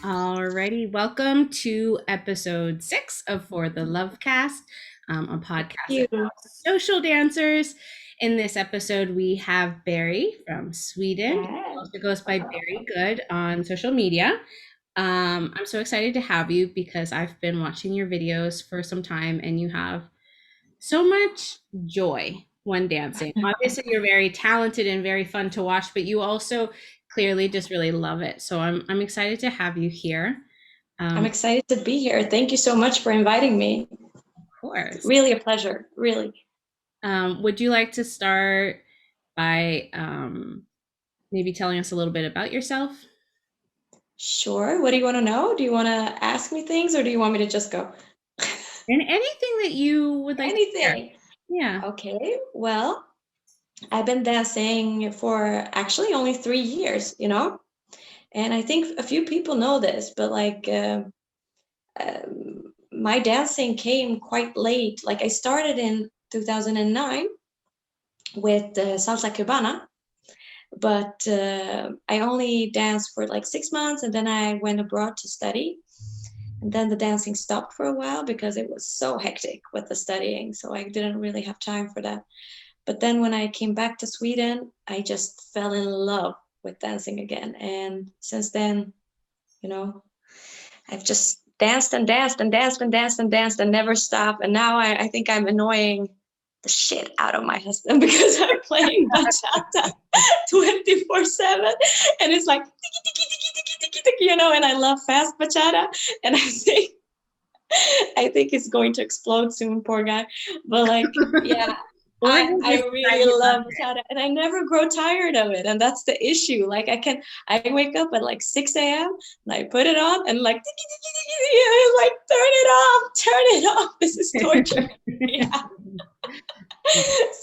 Alrighty, welcome to episode 6 of For the Love Cast, a podcast about social dancers. In this episode, we have Barry from Sweden. He also goes by Barry Good on social media. I'm so excited to have you because I've been watching your videos for some time and you have so much joy when dancing. Obviously, you're very talented and very fun to watch, but you also clearly just really love it. So I'm excited to have you here. I'm excited to be here. Thank you so much for inviting me. Of course. It's really a pleasure, really. Would you like to start by maybe telling us a little bit about yourself? Sure. What do you want to know? Do you want to ask me things or do you want me to just go? And anything that you would like to share. Yeah. Okay. Well, I've been dancing for actually only 3 years, and I think a few people know this, but my dancing came quite late. Like I started in 2009 with salsa cubana, but I only danced for like 6 months, and then I went abroad to study, and then the dancing stopped for a while because it was so hectic with the studying, so I didn't really have time for that. But then when I came back to Sweden, I just fell in love with dancing again, and since then, I've just danced and danced and danced and danced and danced and never stopped. And now I think I'm annoying the shit out of my husband because I'm playing bachata 24/7, and it's like tiki tiki tiki tiki tiki tiki, and I love fast bachata, and I think it's going to explode soon, poor guy. But yeah. I really love bachata, and I never grow tired of it, and that's the issue. Like I wake up at like 6 a.m. and I put it on, and like tiki, tiki, tiki, and I'm like, turn it off. This is torture. Yeah.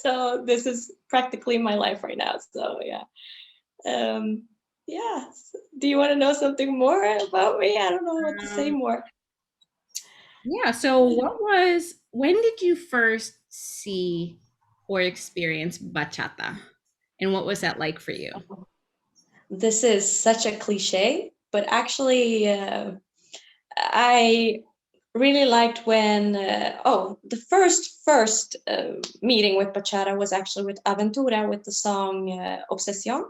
So this is practically my life right now. So yeah. Yeah. Do you want to know something more about me? I don't know what to say more. Yeah. So when did you first see or experience bachata? And what was that like for you? This is such a cliche, but actually, I really liked when, the first meeting with bachata was actually with Aventura with the song Obsession.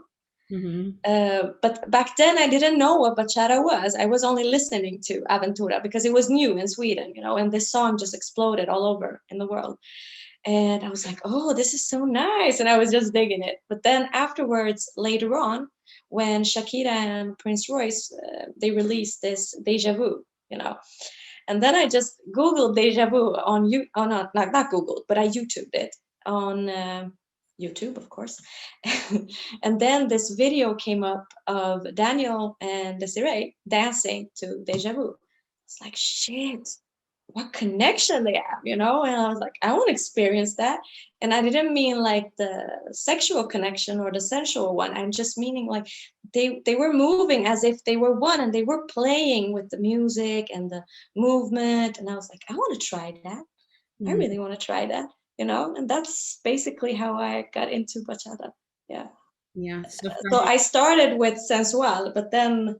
Mm-hmm. But back then I didn't know what bachata was. I was only listening to Aventura because it was new in Sweden, and this song just exploded all over in the world. And I was like, oh, this is so nice. And I was just digging it. But then afterwards, later on, when Shakira and Prince Royce, they released this Deja Vu, And then I just Googled Deja Vu on not Googled, but I YouTubed it on YouTube, of course. And then this video came up of Daniel and Desiree dancing to Deja Vu. It's like, shit, what connection they have, And I was like, I want to experience that. And I didn't mean like the sexual connection or the sensual one. I'm just meaning like they were moving as if they were one, and they were playing with the music and the movement. And I was like, I want to try that. I really want to try that, And that's basically how I got into bachata. Yeah. Yeah. So I started with sensual, but then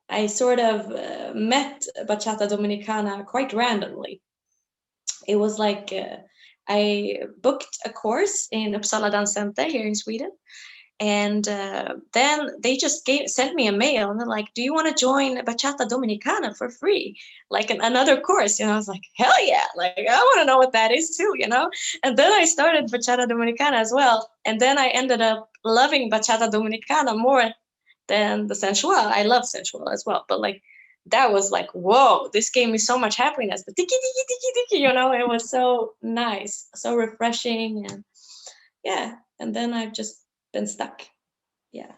I sort of met Bachata Dominicana quite randomly. It was like I booked a course in Uppsala Dance Center here in Sweden. And then they just sent me a mail, and they're like, do you want to join Bachata Dominicana for free? Like another course. I was like, hell yeah. Like, I want to know what that is too, And then I started Bachata Dominicana as well. And then I ended up loving Bachata Dominicana more than the sensual. I love sensual as well. But that was like, whoa, this gave me so much happiness. The tiki, tiki, tiki, tiki, it was so nice, so refreshing. And yeah. And then I've just been stuck. Yeah.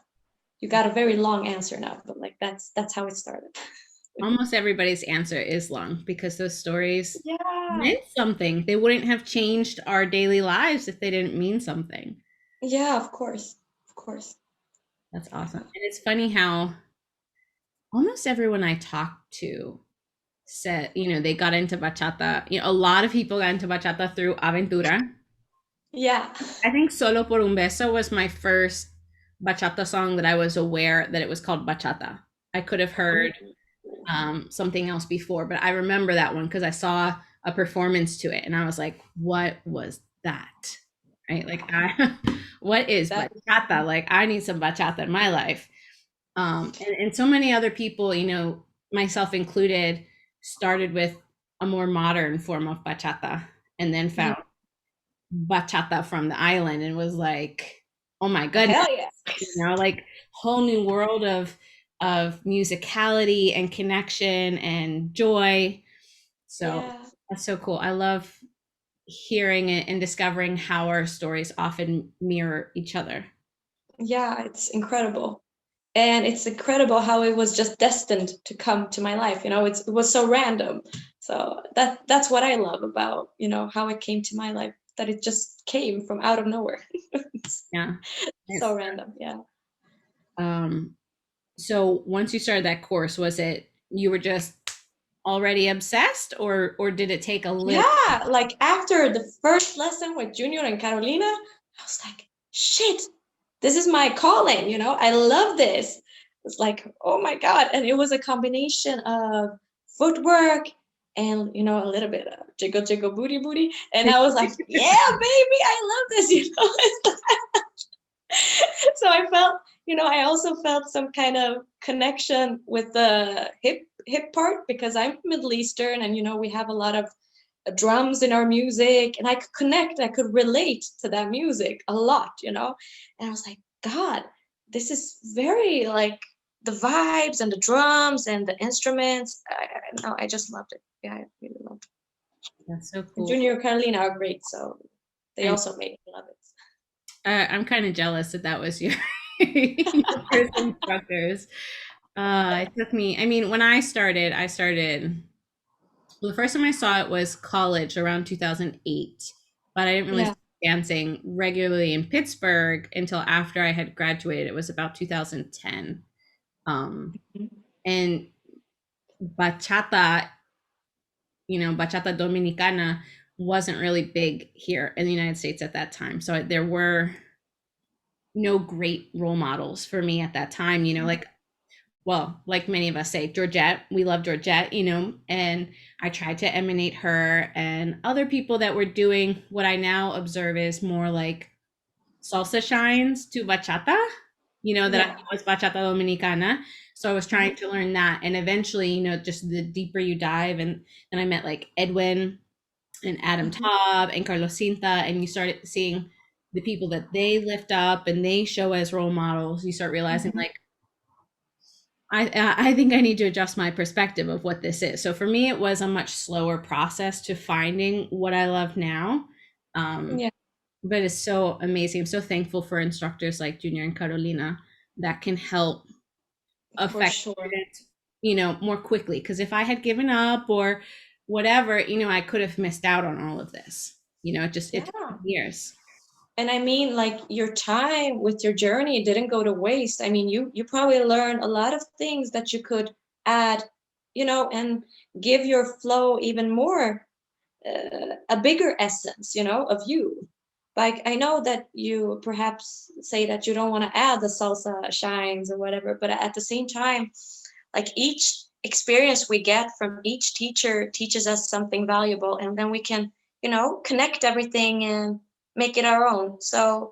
You got a very long answer now, but that's how it started. Almost everybody's answer is long because those stories meant something. They wouldn't have changed our daily lives if they didn't mean something. Yeah, of course. Of course. That's awesome. And it's funny how almost everyone I talk to said, they got into bachata. A lot of people got into bachata through Aventura. Yeah. I think Solo por un beso was my first bachata song that I was aware that it was called bachata. I could have heard something else before, but I remember that one because I saw a performance to it and I was like, what was that? Right? Like, what is That bachata? Like, I need some bachata in my life. And so many other people, myself included, started with a more modern form of bachata and then yeah. found bachata from the island and was like, oh my goodness, Hell yeah. like whole new world of musicality and connection and joy. So Yeah. that's so cool. I love hearing it and discovering how our stories often mirror each other. Yeah, it's incredible. And it's incredible how it was just destined to come to my life. It was so random. So that's what I love about, how it came to my life, that it just came from out of nowhere. It's Yeah. so random. Yeah. Um, so once you started that course, was it you were just already obsessed, or did it take a little? Yeah, like after the first lesson with Junior and Carolina, I was like, shit, this is my calling, I love this. It's like, oh my God. And it was a combination of footwork and, a little bit of jiggle, jiggle, booty, booty. And I was like, yeah, baby, I love this, So I felt, I also felt some kind of connection with the hip part because I'm Middle Eastern and, we have a lot of drums in our music, and I could connect, I could relate to that music a lot, and I was like, God, this is very like the vibes and the drums and the instruments. No, I just loved it. Yeah, I really loved That's so it. cool. Junior and Carolina are great, so they And also made me love it. I'm kind of jealous that was your, your first instructors. It took me, I mean, when I started, well, the first time I saw it was college around 2008, but I didn't really Yeah. start dancing regularly in Pittsburgh until after I had graduated. It was about 2010. And bachata, bachata dominicana wasn't really big here in the United States at that time. So there were no great role models for me at that time, like, well, like many of us say, Georgette, we love Georgette, and I tried to emanate her and other people that were doing what I now observe is more like salsa shines to bachata, that I Yeah. thought was bachata dominicana. So I was trying to learn that. And eventually, just the deeper you dive, and then I met like Edwin and Adam Mhm. Taub and Carlos Cinta, and you start seeing the people that they lift up and they show as role models. You start realizing Mhm. like, I think I need to adjust my perspective of what this is. So for me, it was a much slower process to finding what I love now. Um, Yeah, but it's so amazing. I'm so thankful for instructors like Junior and Carolina that can help for affect sure. students, more quickly. Because if I had given up or whatever, I could have missed out on all of this. It took Yeah. years. And I mean, like your time with your journey didn't go to waste. I mean, you probably learned a lot of things that you could add, and give your flow even more, a bigger essence, of you. Like I know that you perhaps say that you don't want to add the salsa shines or whatever, but at the same time, like each experience we get from each teacher teaches us something valuable, and then we can, connect everything and make it our own. So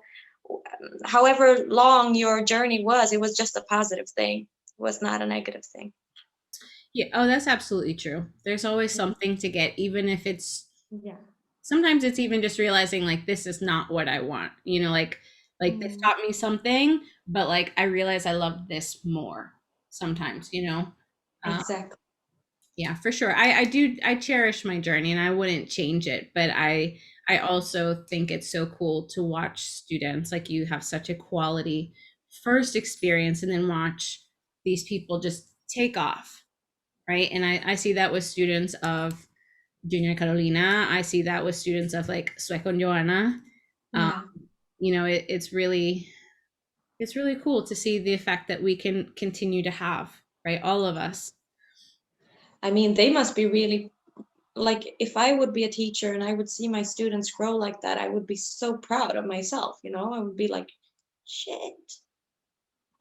however long your journey was, it was just a positive thing. It was not a negative thing. Yeah. Oh, that's absolutely true. There's always something to get, even if it's Yeah. sometimes it's even just realizing like this is not what I want. Like this Mm, taught me something, but like I realize I love this more sometimes. Uh, exactly. yeah, for sure. I cherish my journey and I wouldn't change it, but I also think it's so cool to watch students like you have such a quality first experience and then watch these people just take off, right? And I see that with students of Junior Carolina. I see that with students of like Sueco and Joanna. Um, Yeah. it's really cool to see the effect that we can continue to have, right? All of us. I mean, they must be really, like, if I would be a teacher and I would see my students grow like that, I would be so proud of myself, you know? I would be like, shit,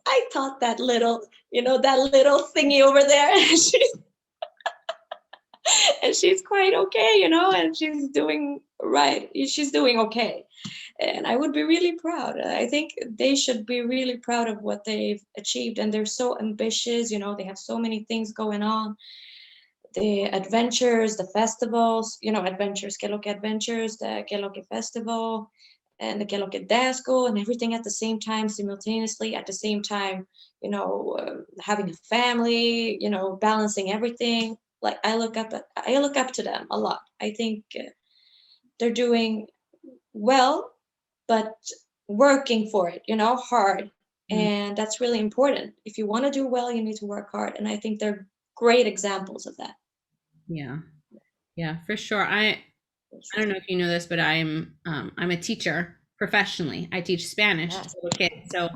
I taught that little, that little thingy over there. And she's quite okay, and she's doing right. She's doing okay. And I would be really proud. I think they should be really proud of what they've achieved. And they're so ambitious, they have so many things going on. The adventures, the festivals, adventures, Que Lo Que Adventures, the Que Lo Que Festival, and the Que Lo Que Dance School, and everything at the same time, simultaneously, at the same time, having a family, balancing everything. Like I look up to them a lot. I think they're doing well, but working for it, hard. Mm, And that's really important. If you want to do well, you need to work hard. And I think they're great examples of that. yeah. Yeah, for sure. I don't know if you know this, but I'm a teacher professionally. I teach Spanish to Yes. little kids. So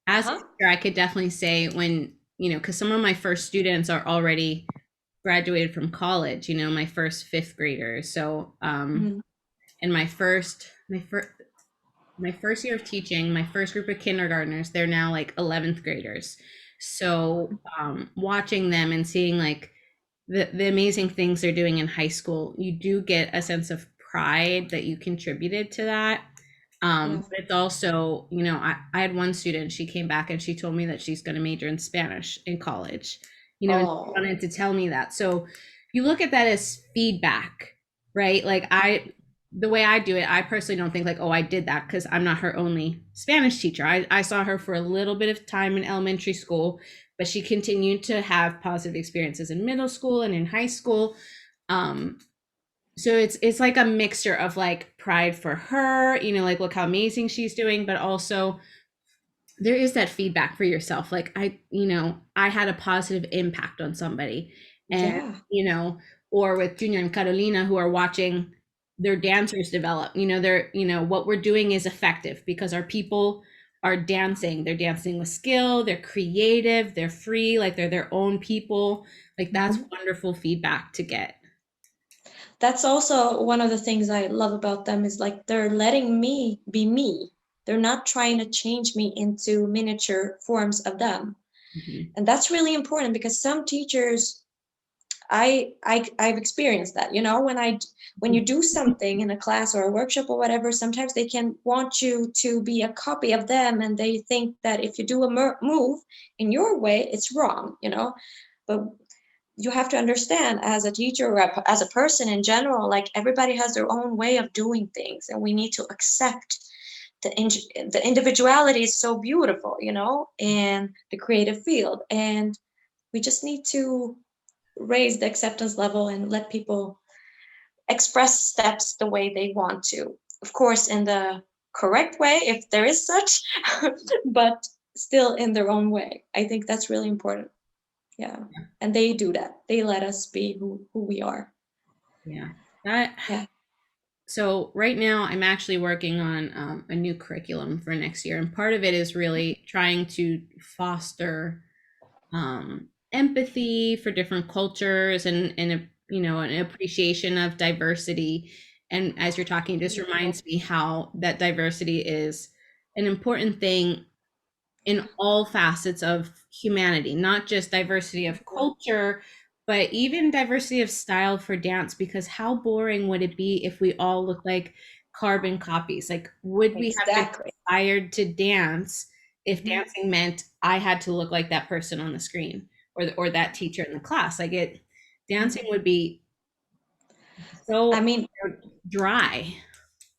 as a Uh-huh. teacher, I could definitely say when, because some of my first students are already graduated from college, my first fifth graders. So Mhm. in my first year of teaching, my first group of kindergartners, they're now like 11th graders. So watching them and seeing like the amazing things they're doing in high school, you do get a sense of pride that you contributed to that. Yeah. But it's also, I had one student, she came back and she told me that she's going to major in Spanish in college, and she Oh, wanted to tell me that. So you look at that as feedback, right? Like the way I do it, I personally don't think like, oh, I did that because I'm not her only Spanish teacher. I saw her for a little bit of time in elementary school, but she continued to have positive experiences in middle school and in high school. Um, so it's like a mixture of like pride for her, like look how amazing she's doing, but also there is that feedback for yourself. Like I had a positive impact on somebody, and yeah. or with Junior and Carolina who are watching their dancers develop. They're what we're doing is effective because our people are dancing. They're dancing with skill. They're creative. They're free. Like they're their own people. Like that's Mhm. wonderful feedback to get. That's also one of the things I love about them is like they're letting me be me. They're not trying to change me into miniature forms of them. Mhm. And that's really important because some teachers I've experienced that, when you do something in a class or a workshop or whatever, sometimes they can want you to be a copy of them, and they think that if you do a move in your way, it's wrong. But you have to understand, as a teacher or as a person in general, like everybody has their own way of doing things, and we need to accept the individuality is so beautiful, and the creative field, and we just need to raise the acceptance level and let people express steps the way they want to. Of course, in the correct way, if there is such, but still in their own way. I think that's really important. Yeah. And they do that. They let us be who we are. Yeah. That Yeah. So right now I'm actually working on a new curriculum for next year, and part of it is really trying to foster empathy for different cultures and an appreciation of diversity. And as you're talking, it just Beautiful. reminds me how that diversity is an important thing in all facets of humanity, not just diversity of Yeah. culture, but even diversity of style for dance. Because how boring would it be if we all look like carbon copies? Like, would we have been Exactly. inspired to dance if Mhm. dancing meant I had to look like that person on the screen or that teacher in the class? Dancing Mhm. would be I so mean, dry.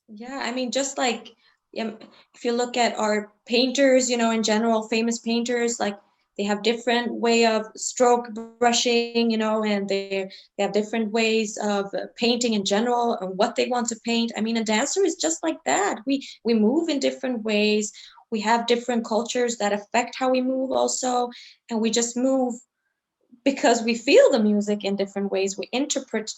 yeah, I mean, just like if you look at our painters, in general, famous painters, like they have different way of stroke brushing, and they have different ways of painting in general and what they want to paint. I mean, a dancer is just like that. We move in different ways. We have different cultures that affect how we move also, and we just move because we feel the music in different ways. We interpret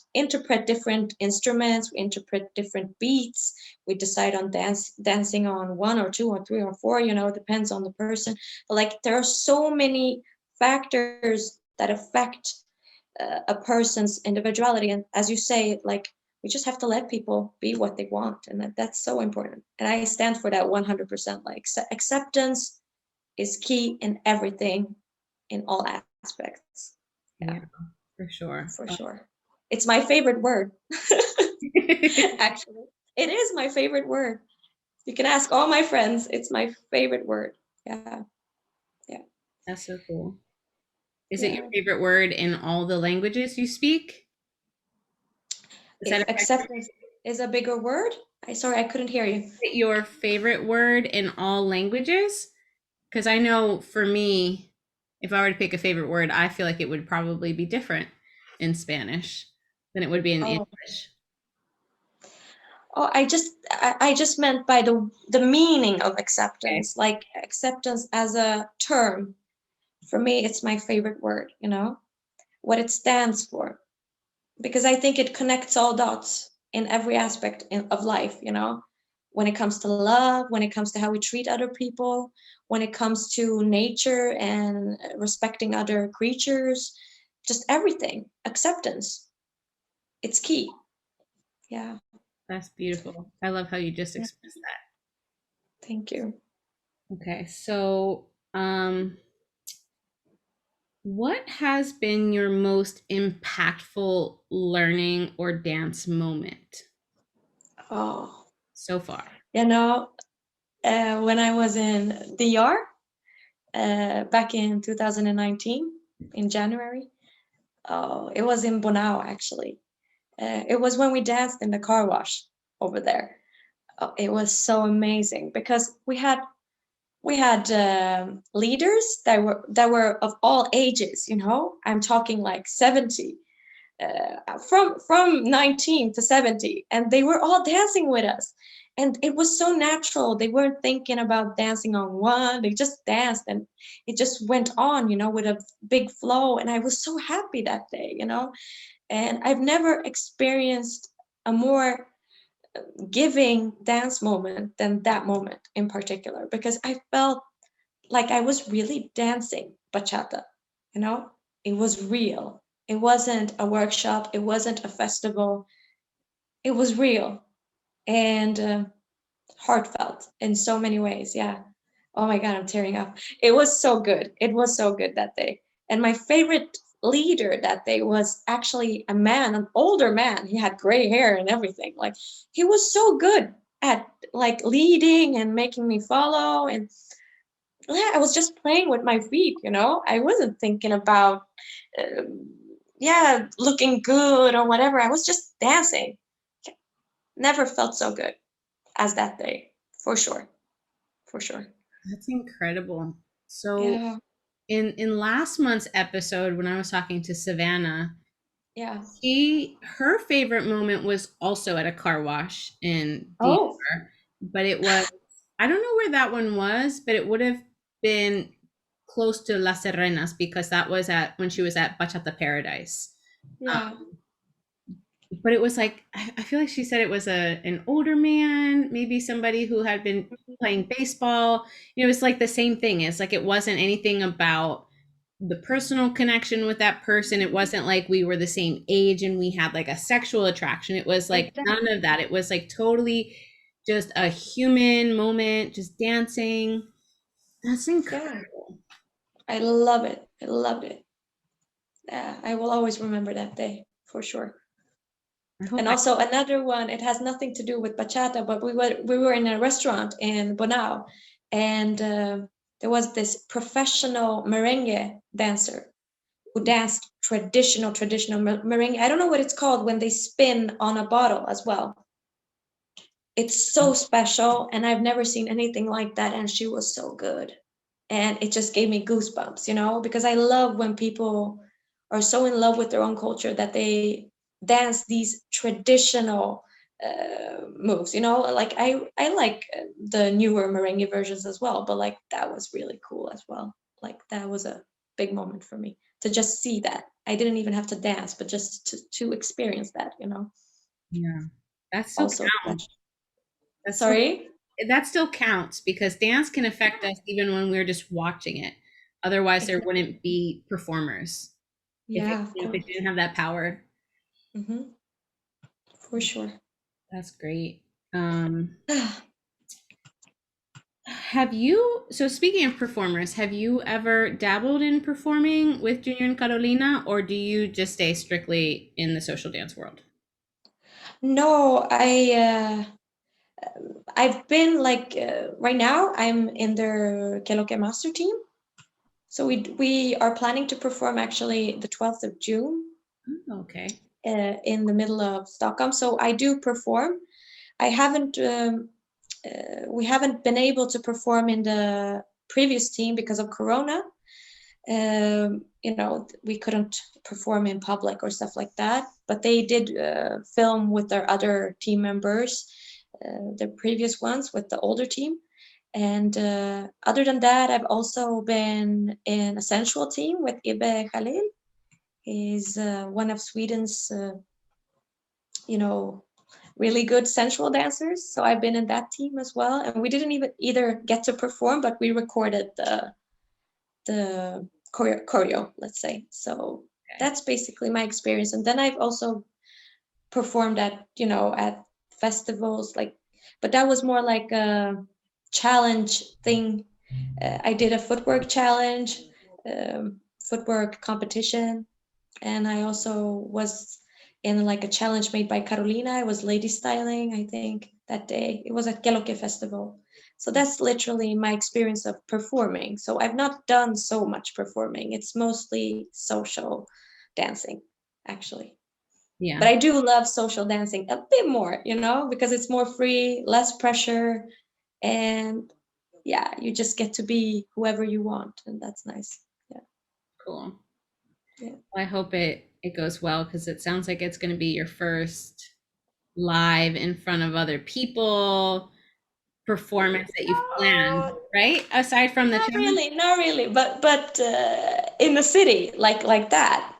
different instruments, we interpret different beats, we decide on dancing on one or two or three or four, it depends on the person. But like there are so many factors that affect a person's individuality. And as you say, like, we just have to let people be what they want, and that's so important. And I stand for that 100%. Like, acceptance is key in everything, in all aspects. Yeah, for sure. For sure. It's my favorite word. Actually, it is my favorite word. You can ask all my friends. It's my favorite word. Yeah. Yeah. That's so cool. Is it your Yeah. favorite word in all the languages you speak? Does that If affect acceptance is a bigger word, I couldn't hear you. your favorite word in all languages? Because I know for me, if I were to pick a favorite word, I feel like it would probably be different in Spanish than it would be in Oh, English. oh, I just meant by the meaning of Okay. acceptance, like acceptance as a term. For me, it's my favorite word, what it stands for, because I think it connects all dots in every aspect of life, when it comes to love, when it comes to how we treat other people, when it comes to nature and respecting other creatures, just everything. Acceptance, it's key. Yeah. That's beautiful. I love how you just Yeah. expressed Thank you. that. Okay, so what has been your most impactful learning or dance moment Oh, so far? you know, when I was in DR back in 2019 in January, oh, it was in Bonao actually. It was when we danced in the car wash over there. Oh, it was so amazing because we had leaders that were of all ages. I'm talking like 70, from 19 to 70, and they were all dancing with us, and it was so natural. They weren't thinking about dancing on one. They just danced, and it just went on, with a big flow, and I was so happy that day. And I've never experienced a more giving dance moment than that moment in particular, because I felt like I was really dancing bachata, you know? It was real. It wasn't a workshop, it wasn't a festival. It was real and heartfelt in so many ways. Yeah. Oh my God, I'm tearing up. It was so good. It was so good that day. And my favorite leader that day was actually a man, an older man. He had gray hair and everything. Like, he was so good at like leading and making me follow. And yeah, I was just playing with my feet. I wasn't thinking about, yeah, looking good or whatever. I was just dancing. Never felt so good as that day, for sure, for sure. That's incredible. So Yeah, in last month's episode when I was talking to Savannah, yeah. her favorite moment was also at a car wash in Oh, DR, but it was, I don't know where that one was, but it would have been close to Las Serenas because that was at when she was at Bachata Paradise. yeah. But it was like I feel like she said it was an older man, maybe somebody who had been playing baseball. It was like the same thing. It's like it wasn't anything about the personal connection with that person. It wasn't like we were the same age and we had like a sexual attraction. It was like none Exactly. of that. It was like totally just a human moment, just dancing. That's Yeah, incredible. I love it. I loved it. Yeah, I will always remember that day for sure. I hope And I also another one, it has nothing to do with bachata, but we were in a restaurant in Bonao, and there was this professional merengue dancer who danced traditional merengue. I don't know what it's called when they spin on a bottle as well. It's so special, and I've never seen anything like that, and she was so good. And it just gave me goosebumps, because I love when people are so in love with their own culture that they dance these traditional moves. Like, I like the newer merengue versions as well, but like that was really cool as well. Like, that was a big moment for me to just see that. I didn't even have to dance, but just to experience that. yeah. That still Also counts. special. That's still Sorry. that still counts because dance can affect us even when we're just watching it. Otherwise, there Exactly. wouldn't be performers. Yeah, of if it course. didn't have that power. Hmm. For sure. That's great. Have you, so speaking of performers, have you ever dabbled in performing with Junior and Carolina, or do you just stay strictly in the social dance world? No, I've been like right now I'm in their Que Lo Que master team. So we are planning to perform actually the 12th of June Oh, okay. in the middle of Stockholm. So I do perform. I haven't we haven't been able to perform in the previous team because of Corona. You know, we couldn't perform in public or stuff like that. But they did film with their other team members, the previous ones with the older team. And other than that, I've also been in a sensual team with Ibe Khalil. He's one of Sweden's, you know, really good sensual dancers. So I've been in that team as well. And we didn't even either get to perform, but we recorded the choreo, let's say. So Okay. that's basically my experience. And then I've also performed at, you know, at festivals, like, but that was more like a challenge thing. I did a footwork challenge, footwork competition, and I also was in like a challenge made by Carolina. I was lady styling, I think, that day. It was at Keloke Festival. So that's literally my experience of performing. So I've not done so much performing. It's mostly social dancing, actually. But Yeah. I do love social dancing a bit more, you know, because it's more free, less pressure, and yeah, you just get to be whoever you want, and that's nice. Yeah, Cool. yeah. Well, I hope it goes well, because it sounds like it's going to be your first live in front of other people performance that you've planned, right? Aside from the Not challenge. really, not really, but in the city, like that,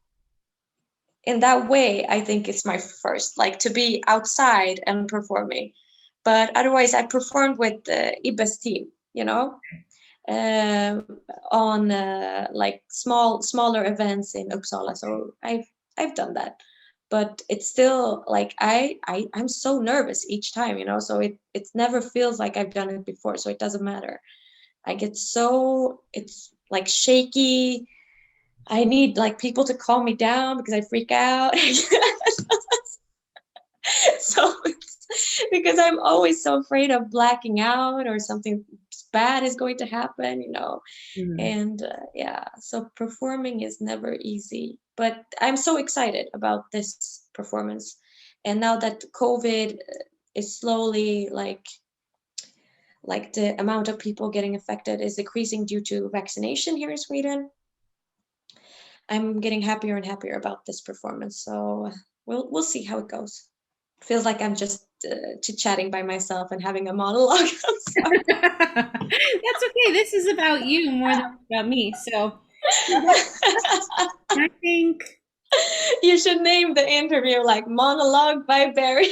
in that way, I think it's my first, like to be outside and performing. But otherwise, I performed with Ibe's team, you know, uh, on like smaller events in Uppsala. So I've done that, but it's still like I'm so nervous each time, you know. So it never feels like I've done it before. So it doesn't matter. I get so it's like shaky. I need like people to calm me down because I freak out. So it's because I'm always so afraid of blacking out or something bad is going to happen, you know. Mhm. And yeah, so performing is never easy, but I'm so excited about this performance. And now that COVID is slowly like the amount of people getting affected is decreasing due to vaccination here in Sweden, I'm getting happier and happier about this performance. So we'll see how it goes. Feels like I'm just chit chatting by myself and having a monologue. I'm sorry. That's okay. This is about you more than about me. So I think You should name the interview like Monologue by Barry.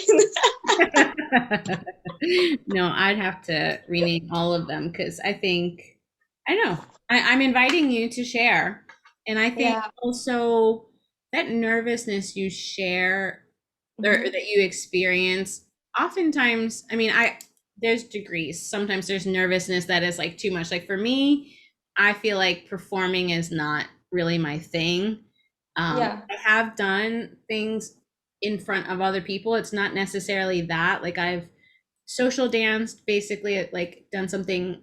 no, I'd have to rename all of them, because I think, I know, I'm inviting you to share. And I think Yeah. also that nervousness you share, or Hmm. that you experience, oftentimes, I mean, there's degrees. Sometimes there's nervousness that is like too much. Like for me, I feel like performing is not really my thing. Yeah. I have done things in front of other people. It's not necessarily that. Like I've social danced, basically, like done something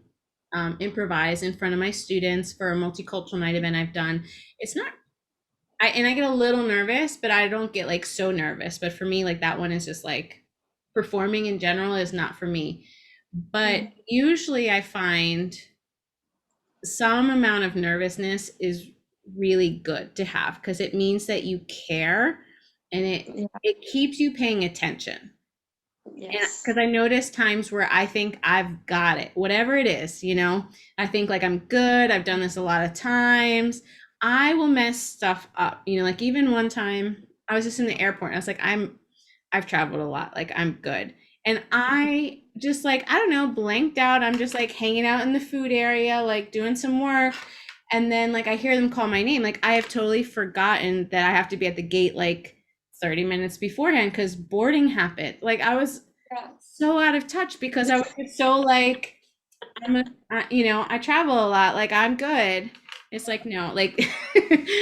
improvised in front of my students for a multicultural night event I've done. It's not, I get a little nervous, but I don't get like so nervous. But for me, like that one is just like performing in general is not for me. But Mm. usually I find some amount of nervousness is really good to have, because it means that you care, and Yeah. it keeps you paying attention. And Yes. because I notice times where I think I've got it, whatever it is, I think like I'm good, I've done this a lot of times. I will mess stuff up, like even one time I was just in the airport and I was like, I've traveled a lot, like I'm good. And I just like, I don't know, blanked out. I'm just like hanging out in the food area, like doing some work. And then like I hear them call my name. Like I have totally forgotten that I have to be at the gate like 30 minutes beforehand because boarding happened. Like I was Yeah. so out of touch because I was just so like I travel a lot. Like I'm good. It's like no, like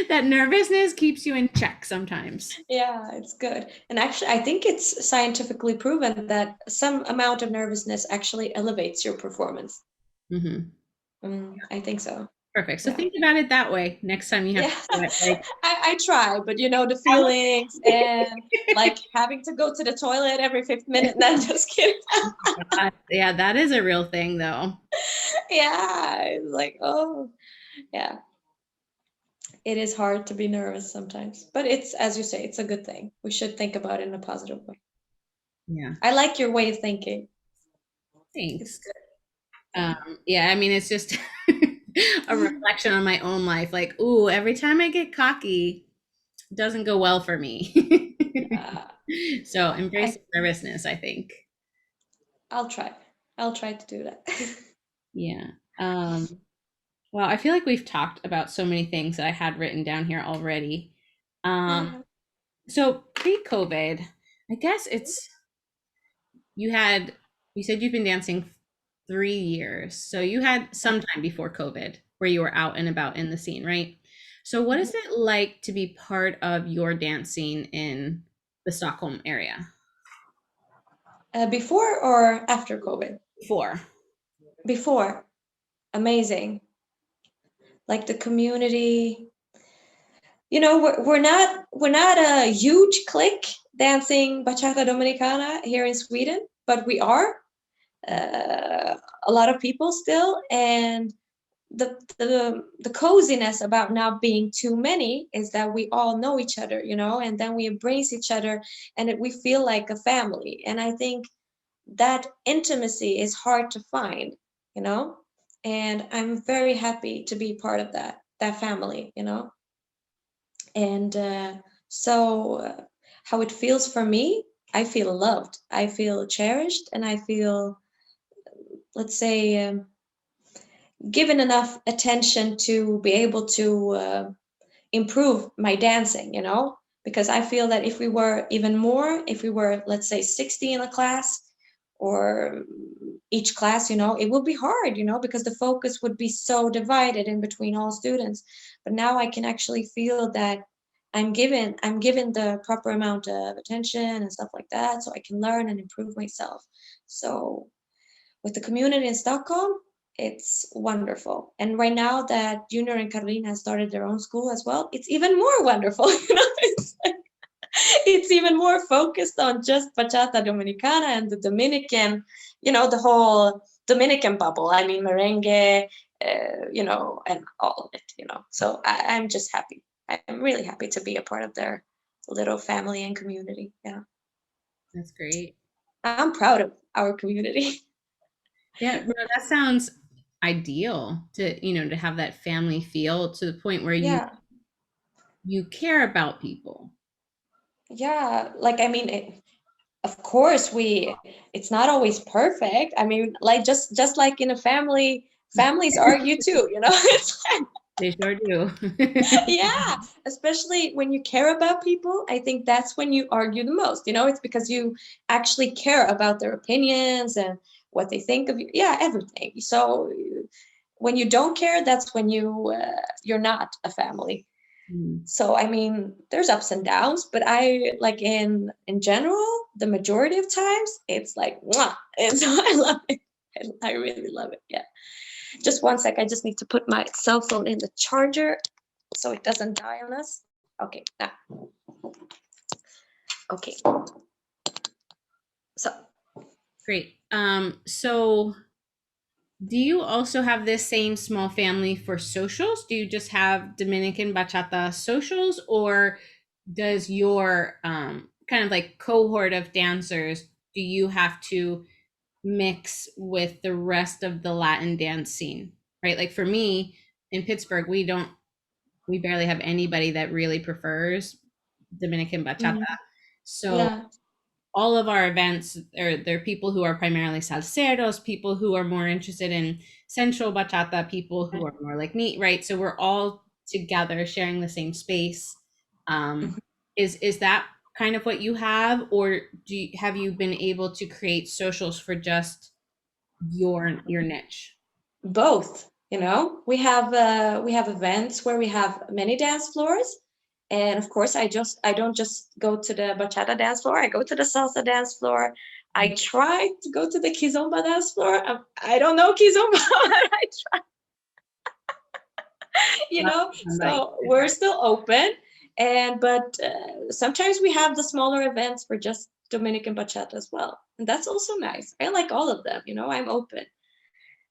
that nervousness keeps you in check sometimes. Yeah, it's good. And actually, I think it's scientifically proven that some amount of nervousness actually elevates your performance. Hmm. I think so. Perfect. So Yeah. think about it that way next time you have Yeah, to do it. Like, I try, but the feelings and like having to go to the toilet every fifth minute. No, just kidding. yeah, that is a real thing though. Yeah, it's like, oh, yeah. It is hard to be nervous sometimes, but it's, as you say, it's a good thing. We should think about it in a positive way. Yeah. I like your way of thinking. It's Thanks. good. Yeah. Yeah, I mean, it's just a reflection on my own life. Like, ooh, every time I get cocky, it doesn't go well for me. Yeah. So embrace I, the nervousness, I think. I'll try. I'll try to do that. Yeah. Well, I feel like we've talked about so many things that I had written down here already. Um, Yeah. so pre-COVID, I guess you had you said you've been dancing 3 years. So you had some time before COVID where you were out and about in the scene, right? So what is it like to be part of your dance scene in the Stockholm area? Before or after COVID? Before. Before. Amazing. Like the community. We're not a huge clique dancing bachata dominicana here in Sweden, but we are a lot of people still, and the coziness about not being too many is that we all know each other, and then we embrace each other, and we feel like a family. And I think that intimacy is hard to find, you know, and I'm very happy to be part of that family. And how it feels for me, I feel loved, I feel cherished, and I feel, let's say, given enough attention to be able to improve my dancing. Because I feel that if we were, let's say, 60 in a class, or each class, it would be hard, because the focus would be so divided in between all students. But now I can actually feel that I'm given the proper amount of attention and stuff like that, so I can learn and improve myself. So with the community in Stockholm, it's wonderful. And right now that Junior and Carolina has started their own school as well, it's even more wonderful. It's even more focused on just bachata dominicana and the Dominican, the whole Dominican bubble. I mean, merengue, and all of it. So I'm just happy. I'm really happy to be a part of their little family and community. Yeah. That's great. I'm proud of our community. Yeah, no, that sounds ideal to have that family feel to the point where you Yeah. you care about people. Yeah. Like, I mean, of course, it's not always perfect. I mean, like, just like in a family, families argue too. It's like, They sure do. yeah, especially when you care about people. I think that's when you argue the most. It's because you actually care about their opinions and what they think of you. Yeah, everything. So when you don't care, that's when you're not a family. Mm, So I mean, there's ups and downs, but I like, in general, the majority of times it's like mwah. And so I love it. I really love it. Yeah. Just one sec. I just need to put my cell phone in the charger so it doesn't die on us. Okay. Now. Okay. So great. So do you also have this same small family for socials? Do you just have Dominican bachata socials, or does your kind of like cohort of dancers, do you have to mix with the rest of the Latin dance scene? Right? Like for me in Pittsburgh, we barely have anybody that really prefers Dominican bachata. mm, So yeah. all of our events, there are people who are primarily salseros, people who are more interested in sensual bachata, people who are more like me, right? So we're all together sharing the same space. Um, Mhm. is that kind of what you have, or have you been able to create socials for just your niche? Both, you know, we have events where we have many dance floors, and of course I don't just go to the bachata dance floor. I go to the salsa dance floor. I try to go to the kizomba dance floor. I don't know kizomba, but I try, you know. Right. So we're still open, and but sometimes we have the smaller events for just Dominican bachata as well, and that's also nice. I like all of them, you know. I'm open.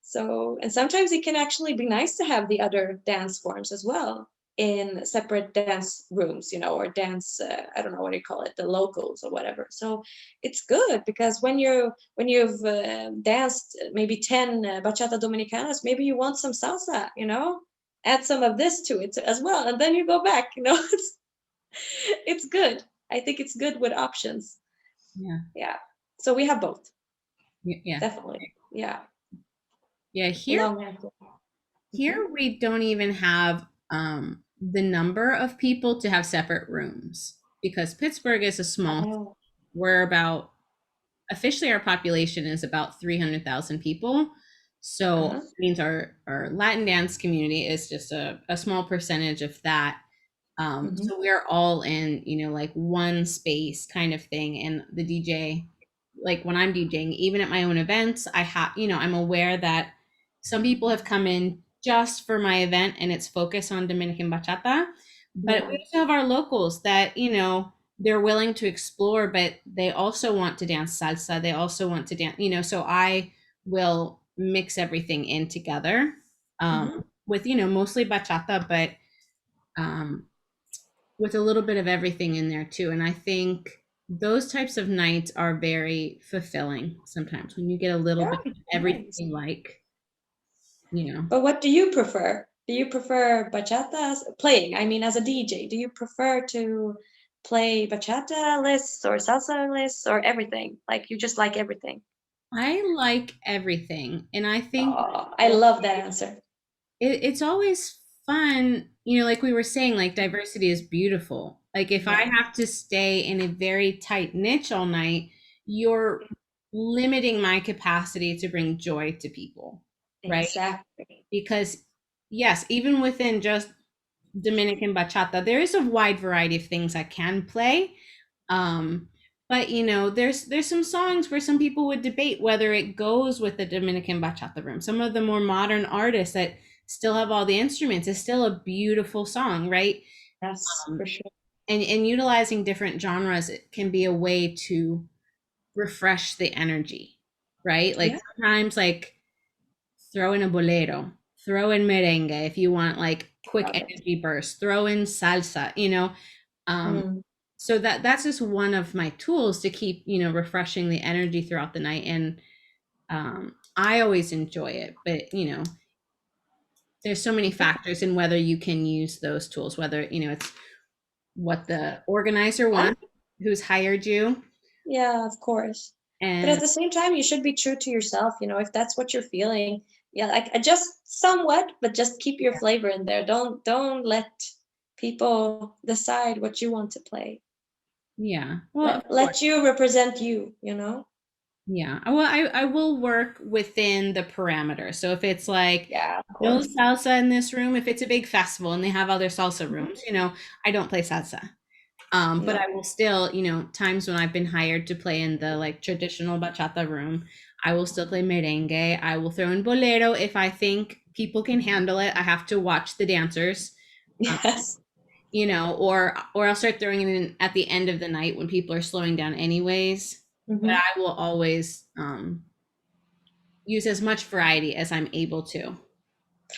So, and sometimes it can actually be nice to have the other dance forms as well in separate dance rooms, you know, or dance, I don't know what you call it, the locals or whatever. So it's good because when you've danced maybe 10 bachata dominicanas, maybe you want some salsa, you know, add some of this to it as well, and then you go back, you know. It's good. I think it's good with options. Yeah. Yeah. So we have both, Yeah. definitely. Yeah. Yeah. Here Long answer. Mhm. Here we don't even have the number of people to have separate rooms because Pittsburgh is a small. Oh. We're about officially our population is about 300,000 people. So Uh-huh. it means our Latin dance community is just a small percentage of that. Mhm. So we're all in, like one space kind of thing. And the DJ, like when I'm DJing, even at my own events, I'm aware that some people have come in just for my event and it's focused on Dominican bachata. But we Yeah. also have our locals that, they're willing to explore, but they also want to dance salsa. They also want to dance, so I will mix everything in together Mhm. with, mostly bachata, but um, with a little bit of everything in there too. And I think those types of nights are very fulfilling sometimes when you get a little bit Yeah, of everything nice. you like, you know. But what do you prefer? Do you prefer bachata playing? I mean, as a DJ, do you prefer to play bachata lists or salsa lists or everything? Like you just like everything? I like everything. And I think Oh, I love that answer. it's always fun, like we were saying, like diversity is beautiful. Like if I Yeah, have to stay in a very tight niche all night, you're limiting my capacity to bring joy to people, right? exactly. Because yes, even within just Dominican bachata, there is a wide variety of things I can play. Um, but there's some songs where some people would debate whether it goes with the Dominican bachata room. Some of the more modern artists that still have all the instruments, is still a beautiful song, right? Yes, Um, for sure. and utilizing different genres, it can be a way to refresh the energy, right? Like Yeah. sometimes, like throw in a bolero, throw in merengue if you want like quick Love it. energy burst, throw in salsa, um, Mm. so that's just one of my tools to keep refreshing the energy throughout the night. And I always enjoy it, but there's so many factors in whether you can use those tools, whether it's what the organizer I'm wants, who's hired you. Yeah, of course. But at And the same time, you should be true to yourself, you know, if that's what you're feeling. Yeah, like adjust somewhat, but just keep your flavor in there. Don't let people decide what you want to play. yeah, well, of course. Let you represent you, you know? Yeah, well, I will work within the parameters. So if it's like Yeah, of no course. salsa in this room, if it's a big festival and they have other salsa Mhm. rooms, I don't play salsa. But No. I will still, times when I've been hired to play in the like traditional bachata room, I will still play merengue. I will throw in bolero if I think people can handle it. I have to watch the dancers, um, Yes. or I'll start throwing it in at the end of the night when people are slowing down anyways. But Hmm. I will always use as much variety as I'm able to.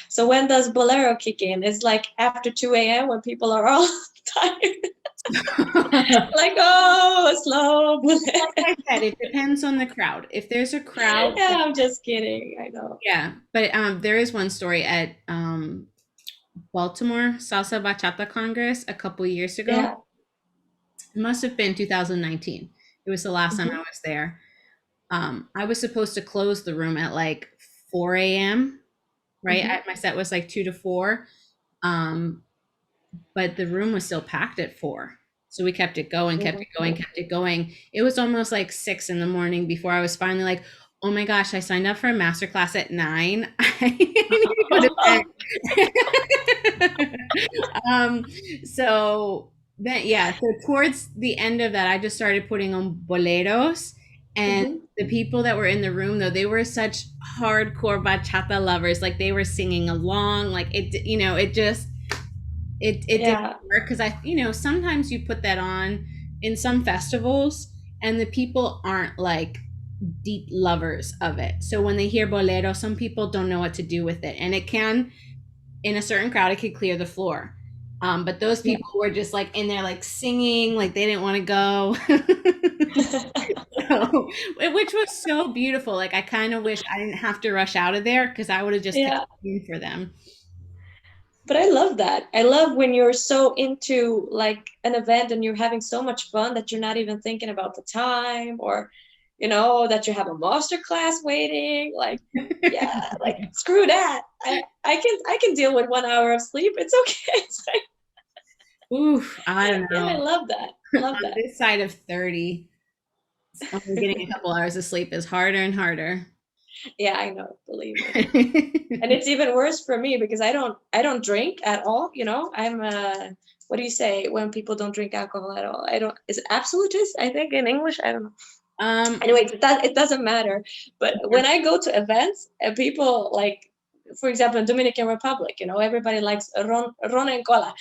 So when does Bolero kick in? It's like after 2 a.m. when people are all tired. Like, oh, slow Like Bolero. I said, it depends on the crowd. If there's a crowd, Yeah, I'm just kidding. I know. yeah. But there is one story at Baltimore Salsa Bachata Congress a couple years ago. Yeah. It must have been 2019. It was the last time I Mhm. was there. I was supposed to close the room at like 4 a.m. Right? Mhm. My set was like 2 to 4. Um, but the room was still packed at 4. So we kept it going, kept it going, Mhm. kept it going. It was almost like 6 in the morning before I was finally like, oh my gosh, I signed up for a master class at 9. I need to go to bed. So then, yeah, so towards the end of that, I just started putting on boleros. And Mhm. the people that were in the room, though, they were such hardcore bachata lovers. Like they were singing along. Like it just it didn't Yeah. work because sometimes you put that on in some festivals and the people aren't like deep lovers of it. So when they hear bolero, some people don't know what to do with it, and it can, in a certain crowd, it could clear the floor. But those Yeah. people were just like in there, like singing, like they didn't want to go. So, which was so beautiful. Like I kind of wish I didn't have to rush out of there because I would have just kept Yeah. singing for them. But I love that. I love when you're so into like an event and you're having so much fun that you're not even thinking about the time or, that you have a master class waiting. Like, yeah, like screw that. I can deal with 1 hour of sleep. It's okay. It's like, Oof, I don't yeah, I know. love that. Love On that. this side of 30, only getting a couple hours of sleep is harder and harder. Yeah, I know, believe me. And it's even worse for me because I don't drink at all, I'm what do you say when people don't drink alcohol at all? I don't, is it absolutist, I think, in English? I don't know. um, Anyway, it doesn't matter. But when I go to events and people like, for example, in Dominican Republic, everybody likes ron and cola,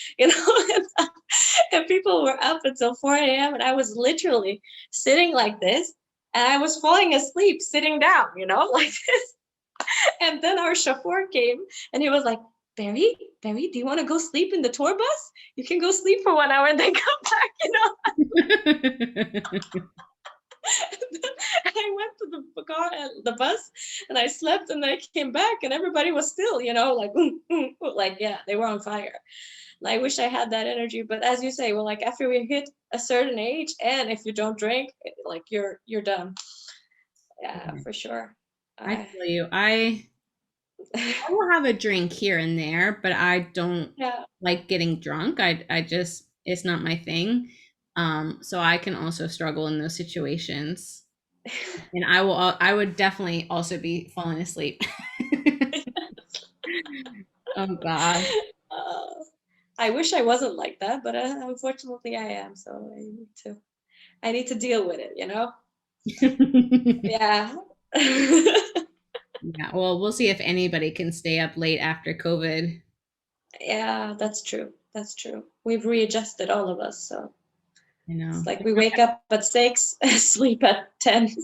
and people were up until 4 a.m. and I was literally sitting like this and I was falling asleep sitting down, like this. And then our chauffeur came and he was like, Barry, do you want to go sleep in the tour bus? You can go sleep for 1 hour and then come back. I went to the car, the bus, and I slept, and I came back, and everybody was still, like, like, yeah, they were on fire. And I wish I had that energy, but as you say, well, like after we hit a certain age, and if you don't drink, like you're done. Yeah, for sure. I I feel you. I will have a drink here and there, but I don't yeah. like getting drunk. I just, it's not my thing. So I can also struggle in those situations. And I would definitely also be falling asleep. Oh God. uh, I wish I wasn't like that, but unfortunately I am. So I need to deal with it. Yeah. Yeah, well, we'll see if anybody can stay up late after COVID. Yeah, that's true. That's true. We've readjusted, all of us. So You know. it's like we wake up at 6, sleep at 10.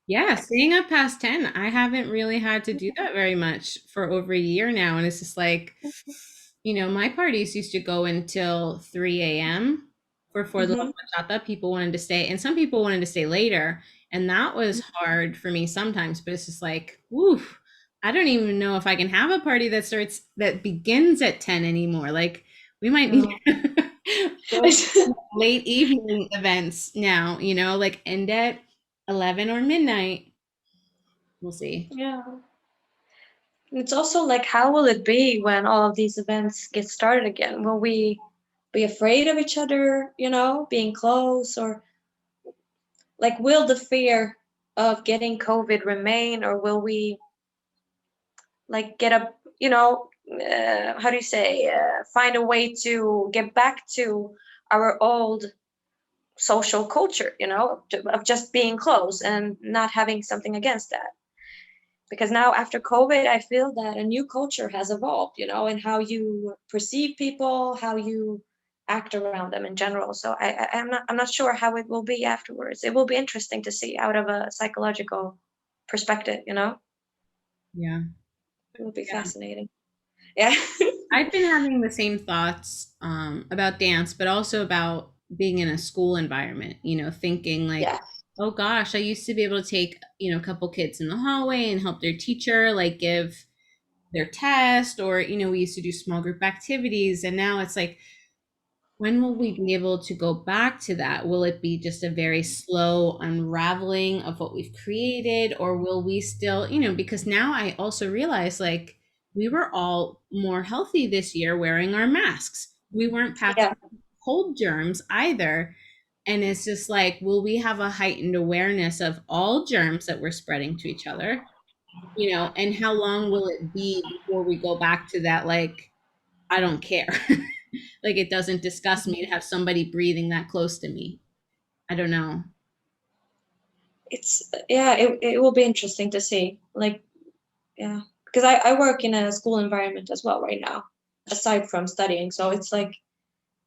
Yeah, staying up past 10. I haven't really had to do that very much for over a year now. And it's just like, my parties used to go until 3 a.m. For the love Hmm. of bachata. People wanted to stay, and some people wanted to stay later. And that was hard for me sometimes, but it's just like, oof, I don't even know if I can have a party that begins at 10 anymore. Like we might need No. those late evening events now, like end at 11 or midnight. We'll see. Yeah. It's also like, how will it be when all of these events get started again? Will we be afraid of each other, being close, or like, will the fear of getting COVID remain, or will we like get a, how do you say, find a way to get back to our old social culture, of just being close and not having something against that? Because now after COVID, I feel that a new culture has evolved, in how you perceive people, how you act around them in general. So I'm not sure how it will be afterwards. It will be interesting to see out of a psychological perspective. Yeah. It will be Yeah. fascinating. Yeah. I've been having the same thoughts about dance, but also about being in a school environment, thinking like, Yeah. oh gosh, I used to be able to take, a couple kids in the hallway and help their teacher like give their test, or, we used to do small group activities. And now it's like, when will we be able to go back to that? Will it be just a very slow unraveling of what we've created, or will we still, because now I also realize like we were all more healthy this year wearing our masks. We weren't Yeah, patching cold germs either. And it's just like, will we have a heightened awareness of all germs that we're spreading to each other? And how long will it be before we go back to that, like, I don't care. Like it doesn't disgust me to have somebody breathing that close to me. I don't know. it's yeah, it will be interesting to see. Like, yeah, because I work in a school environment as well right now, aside from studying. So it's like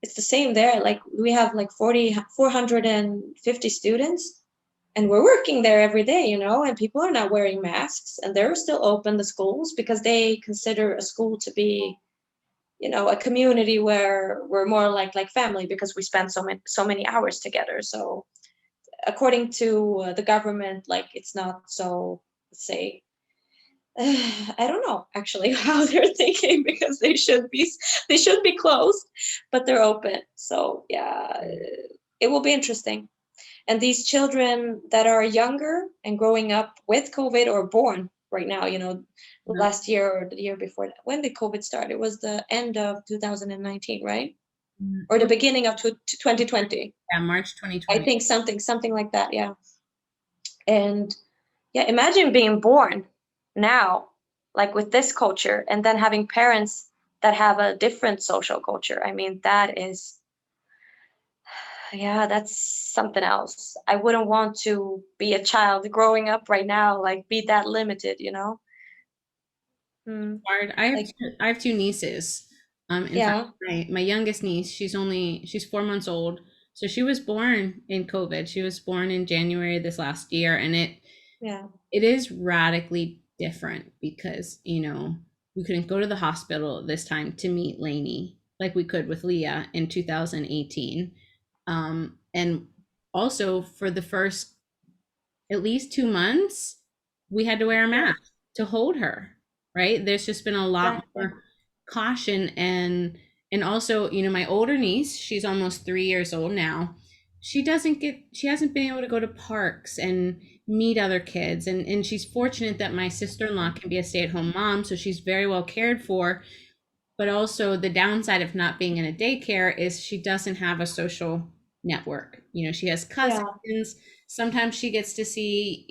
it's the same there. Like we have like 450 students, and we're working there every day, and people are not wearing masks, and they're still open, the schools, because they consider a school to be, a community where we're more like family, because we spend so many hours together. So according to the government, like it's not so, let's say, I don't know actually how they're thinking, because they should be closed, but they're open. So yeah, it will be interesting. And these children that are younger and growing up with COVID or born right now, last year or the year before that, when did COVID start? It was the end of 2019, right? Or It the was, beginning of 2020. yeah, March I 2020. think something like that. Yeah. And yeah, imagine being born now, like with this culture, and then having parents that have a different social culture. I mean, that is, yeah, that's something else. I wouldn't want to be a child growing up right now, like be that limited. Hmm. Hard. I have Like, two, I have two nieces. In fact, yeah, my youngest niece, she's 4 months old. So she was born in COVID. She was born in January this last year, and yeah, it is radically different because, we couldn't go to the hospital this time to meet Lainey like we could with Leah in 2018. And also for the first at least 2 months, we had to wear a yeah, mask to hold her, right? There's just been a lot exactly. more caution. And also, my older niece, she's almost 3 years old now. She hasn't been able to go to parks and meet other kids. And she's fortunate that my sister-in-law can be a stay-at-home mom, so she's very well cared for. But also the downside of not being in a daycare is she doesn't have a social network. She has Yeah, cousins. Sometimes she gets to see,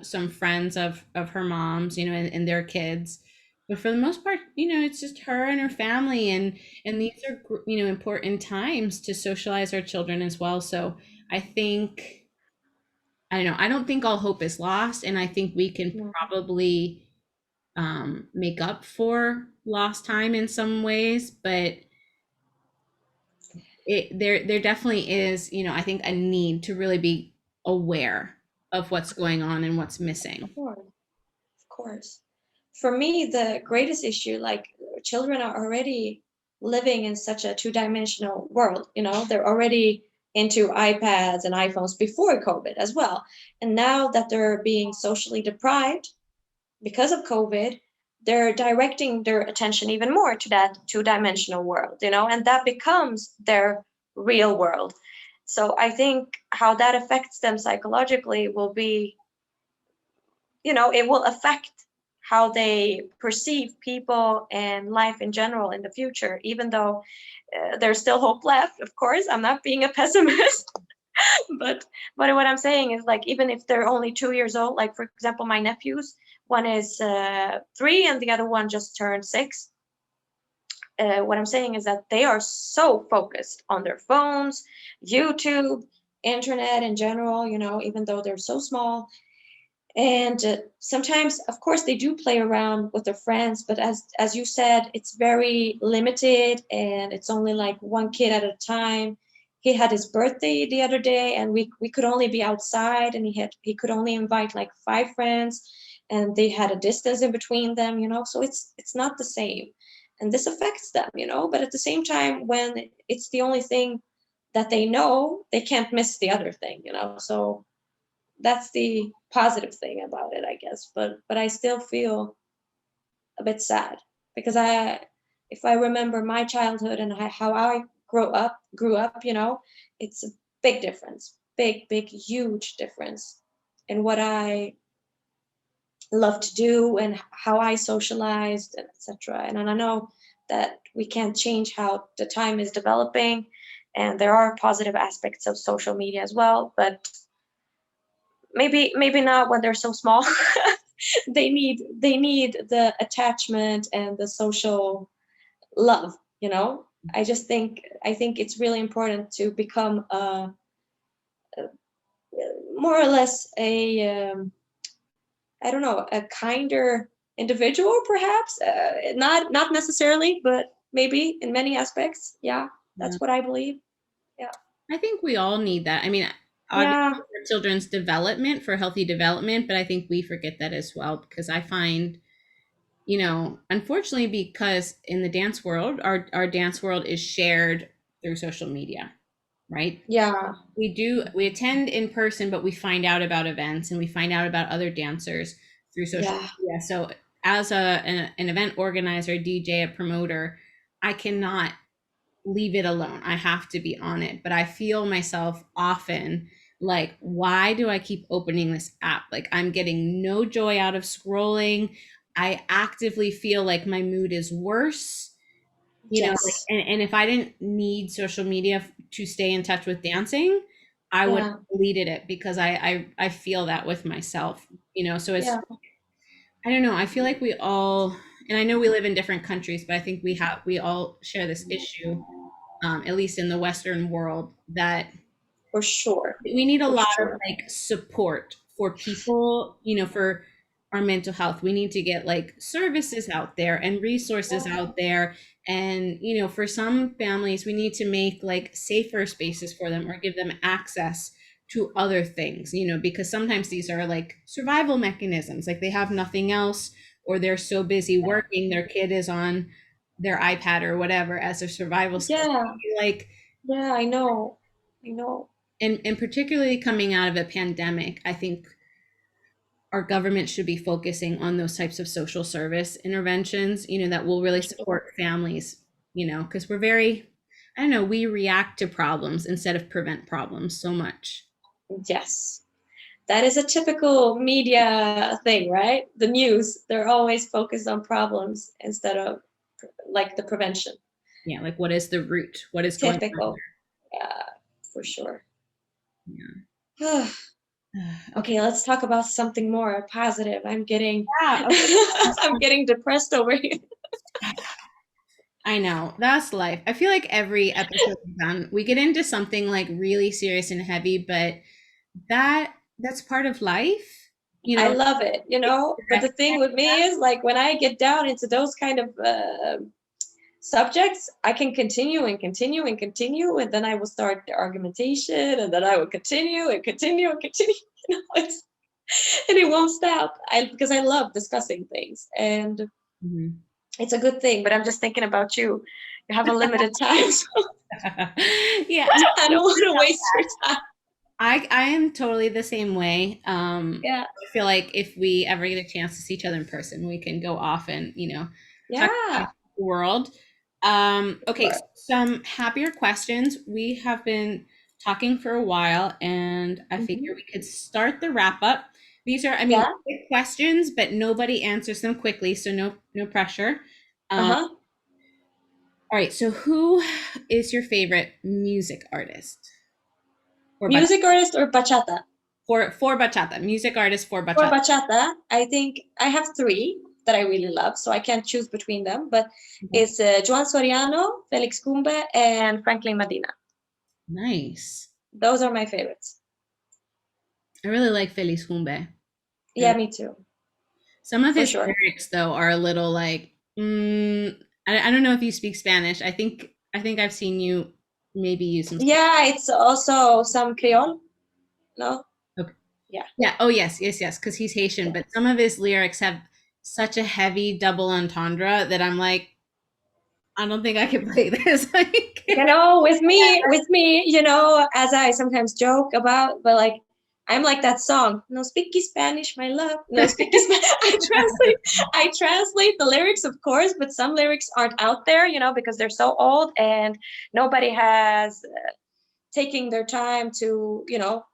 some friends of her mom's, and their kids. But for the most part, it's just her and her family, and these are, important times to socialize our children as well. So I think, I don't know, I don't think all hope is lost, and I think we can no, probably make up for lost time in some ways, but there definitely is, I think, a need to really be aware of what's going on and what's missing. of course, of course. For me, the greatest issue, like children are already living in such a two-dimensional world, they're already into iPads and iPhones before COVID as well. And now that they're being socially deprived because of COVID, they're directing their attention even more to that two-dimensional world, and that becomes their real world. So I think how that affects them psychologically will be, it will affect how they perceive people and life in general in the future, even though there's still hope left. Of course, I'm not being a pessimist, but what I'm saying is, like, even if they're only 2 years old, like for example, my nephews, one is 3 and the other one just turned 6. What I'm saying is that they are so focused on their phones, YouTube, internet in general, even though they're so small. And sometimes, of course, they do play around with their friends, but as you said, it's very limited, and it's only like one kid at a time. He had his birthday the other day, and we could only be outside, and he could only invite like 5 friends, and they had a distance in between them, so it's not the same. And this affects them, but at the same time, when it's the only thing that they know, they can't miss the other thing, so that's the positive thing about it, I guess. But I still feel a bit sad, because if I remember my childhood and how I grew up, it's a big difference, big, huge difference in what I love to do and how I socialized, and etc. And I know that we can't change how the time is developing, and there are positive aspects of social media as well, but maybe not when they're so small. They need the attachment and the social love. I think it's really important to become more or less a I don't know, a kinder individual, perhaps. Not necessarily, but maybe in many aspects. Yeah, Yeah. that's what I believe. Yeah. I think we all need that. I mean, obviously Yeah. for children's development, for healthy development, but I think we forget that as well because I find, unfortunately, because in the dance world, our dance world is shared through social media, right? Yeah. We attend in person, but we find out about events and we find out about other dancers through social Yeah. media. So as an event organizer, DJ, a promoter, I cannot leave it alone. I have to be on it. But I feel myself often like, why do I keep opening this app? Like, I'm getting no joy out of scrolling. I actively feel like my mood is worse. Like, Yes. and if I didn't need social media to stay in touch with dancing, I would have Yeah. deleted it because I feel that with myself. So it's, Yeah. I don't know. I feel like we all, and I know we live in different countries, but I think we all share this issue, at least in the Western world, that For sure. we need a For lot of sure. like support for people, for our mental health. We need to get like services out there and resources out there. And, for some families, we need to make like safer spaces for them or give them access to other things, because sometimes these are like survival mechanisms. Like they have nothing else, or they're so busy working, their kid is on their iPad or whatever as a survival skill. Yeah. Like, Yeah. I know. I know. and particularly coming out of a pandemic, I think our government should be focusing on those types of social service interventions, that will really For sure. support families, because we're very, I don't know, we react to problems instead of prevent problems so much. Yes. That is a typical media thing, right? The news, they're always focused on problems instead of like the prevention. Yeah, like what is the root? What is going on Typical. Yeah, for sure. there? Yeah. Okay. Okay, let's talk about something more positive. I'm getting Yeah. Okay. I'm getting depressed over here. I know. That's life. I feel like every episode we've done, we get into something like really serious and heavy, but that's part of life. You I know, love it, but the thing with me is like when I get down into those kind of subjects, I can continue and continue and continue, and then I will start the argumentation, and then I will continue and continue and continue. It's, and it won't stop. Because I love discussing things, and Mhm. it's a good thing. But I'm just thinking about you. You have a limited time, so Yeah, I don't want to waste your time. I am totally the same way. Yeah, I feel like if we ever get a chance to see each other in person, we can go off and talk yeah, about the world. Okay, sure. some happier questions. We have been talking for a while, and I figure Hmm. we could start the wrap up. These are, I mean, Yeah. quick questions, but nobody answers them quickly, so no pressure. Uh Um, huh. all right, so who is your favorite music artist? For Music artist or bachata? for bachata, music artist for For bachata. bachata, I think I have three that I really love, so I can't choose between them. But Okay. it's Joan Soriano, Felix Cumbe, and Franklin Medina. Nice. Those are my favorites. I really like Feliz. I Yeah, really, me too, some of for his sure. lyrics though are a little like, I don't know if you speak Spanish. I think I've seen you maybe use some Spanish. Yeah, it's also some Creole. No, Okay. yeah, Yeah. Oh yes, because he's Haitian, yeah. but some of his lyrics have such a heavy double entendre that I'm like, I don't think I can play this. Like, With me, as I sometimes joke about, but like I'm like that song. No speaky Spanish, my love. No speaky Spanish. I translate the lyrics, of course, but some lyrics aren't out there, because they're so old and nobody has taking their time to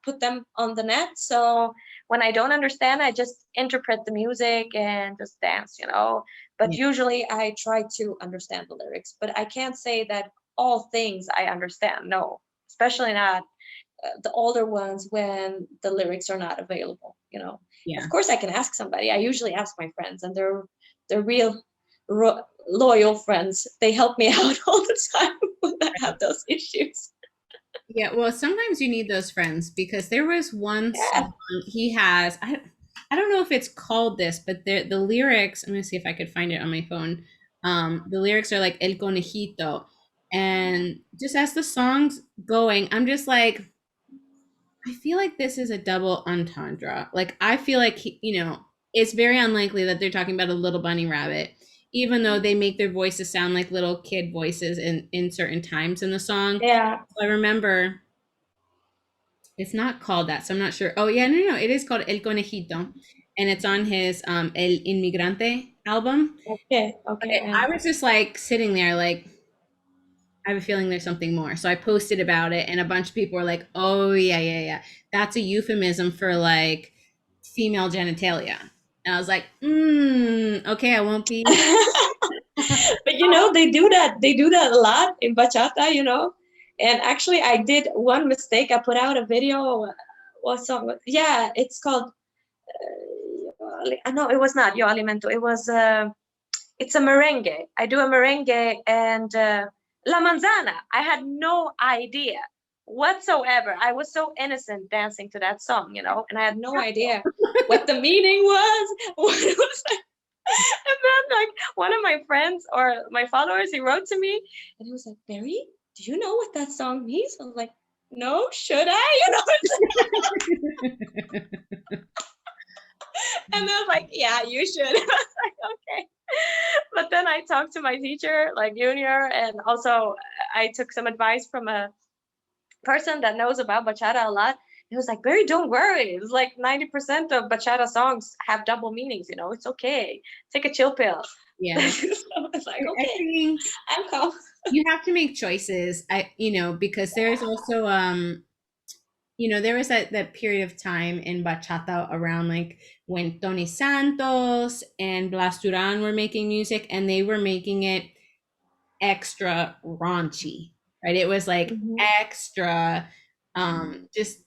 put them on the net. So when I don't understand, I just interpret the music and just dance. But Yeah. usually I try to understand the lyrics, but I can't say that all things I understand. No, especially not the older ones when the lyrics are not available. Yeah. Of course I can ask somebody. I usually ask my friends, and they're real loyal friends. They help me out all the time when I have those issues. Yeah, well, sometimes you need those friends because there was one Yeah. song he has. I don't know if it's called this, but the lyrics. I'm gonna see if I could find it on my phone. The lyrics are like El Conejito, and just as the song's going, I'm just like, I feel like this is a double entendre. Like I feel like it's very unlikely that they're talking about a little bunny rabbit, even though they make their voices sound like little kid voices in certain times in the song. Yeah. I remember it's not called that, so I'm not sure. Oh yeah, no, it is called El Conejito, and it's on his El Inmigrante album. Okay. But Okay. I was just like sitting there, like I have a feeling there's something more. So I posted about it, and a bunch of people were like, "Oh yeah, yeah, yeah, that's a euphemism for like female genitalia." And I was like, okay, I won't be." But they do that. They do that a lot in bachata. And actually, I did one mistake. I put out a video. What song? Yeah, it's called. No, it was not Yo Alimento. It was. It's a merengue. I do a merengue and La Manzana. I had no idea whatsoever. I was so innocent dancing to that song, and I had no idea what the meaning was. What it was like. And then, like, one of my friends or my followers, he wrote to me and he was like, Barry, do you know what that song means? I was like, no, should I? And I was like, yeah, you should. I was like, okay. But then I talked to my teacher, like Junior, and also I took some advice from a person that knows about bachata a lot. He was like, Barry, don't worry. It's like 90% of bachata songs have double meanings. It's okay. Take a chill pill. Yeah, So I was like, I okay, think I'm calm. you have to make choices. Because there's also there was that period of time in bachata around like when Tony Santos and Blas Duran were making music, and they were making it extra raunchy, right? It was like Mm-hmm. extra, just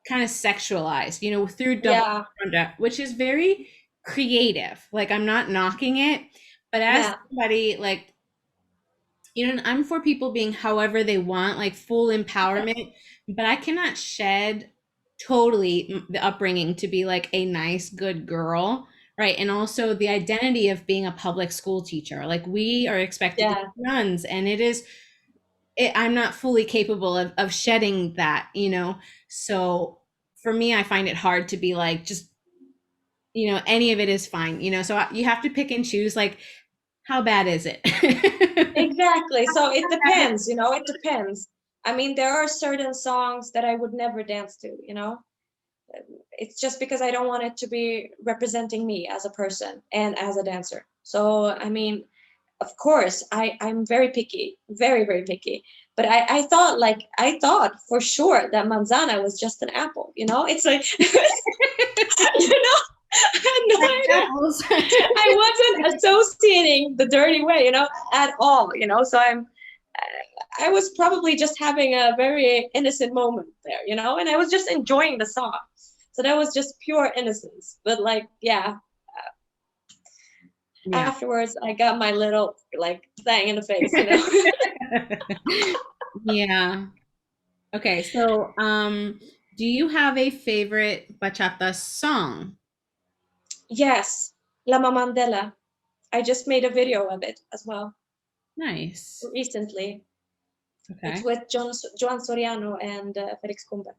kind of sexualized, through double Yeah, entendre, which is very creative. Like I'm not knocking it, but as yeah, somebody like I'm for people being however they want, like full empowerment, but I cannot shed totally the upbringing to be like a nice, good girl, right? And also the identity of being a public school teacher. Like we are expected to be yeah. nuns, and I'm not fully capable of shedding that. So for me, I find it hard to be like, just, any of it is fine. So you have to pick and choose, like, how bad is it? Exactly. So it depends. It depends. I mean, there are certain songs that I would never dance to. It's just because I don't want it to be representing me as a person and as a dancer. So, I mean, of course, I'm very picky, very, very picky. But I thought for sure that manzana was just an apple. It's like, I had no Like idea. apples. I wasn't associating the dirty way, at all. So I was probably just having a very innocent moment there, and I was just enjoying the song. So that was just pure innocence. But like, yeah, Yeah. afterwards I got my little like thing in the face. Yeah. Okay, so do you have a favorite bachata song? Yes, La Mamandela. I just made a video of it as well Nice. recently. It's Okay. with Joan Soriano and Felix Kumba.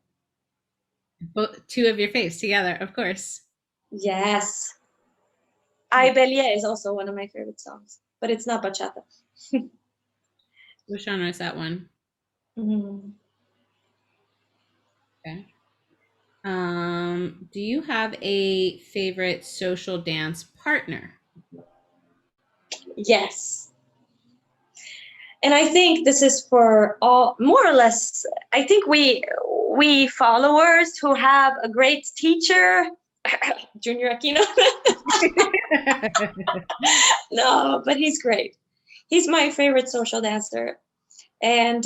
Both two of your faves together, of course. Yes. Ay Belie is also one of my favorite songs, but it's not bachata. Which genre is that one? Mm. Okay. Do you have a favorite social dance partner? Yes. And I think this is for all, more or less. I think we followers who have a great teacher, Junior Aquino. No, but he's great. He's my favorite social dancer, and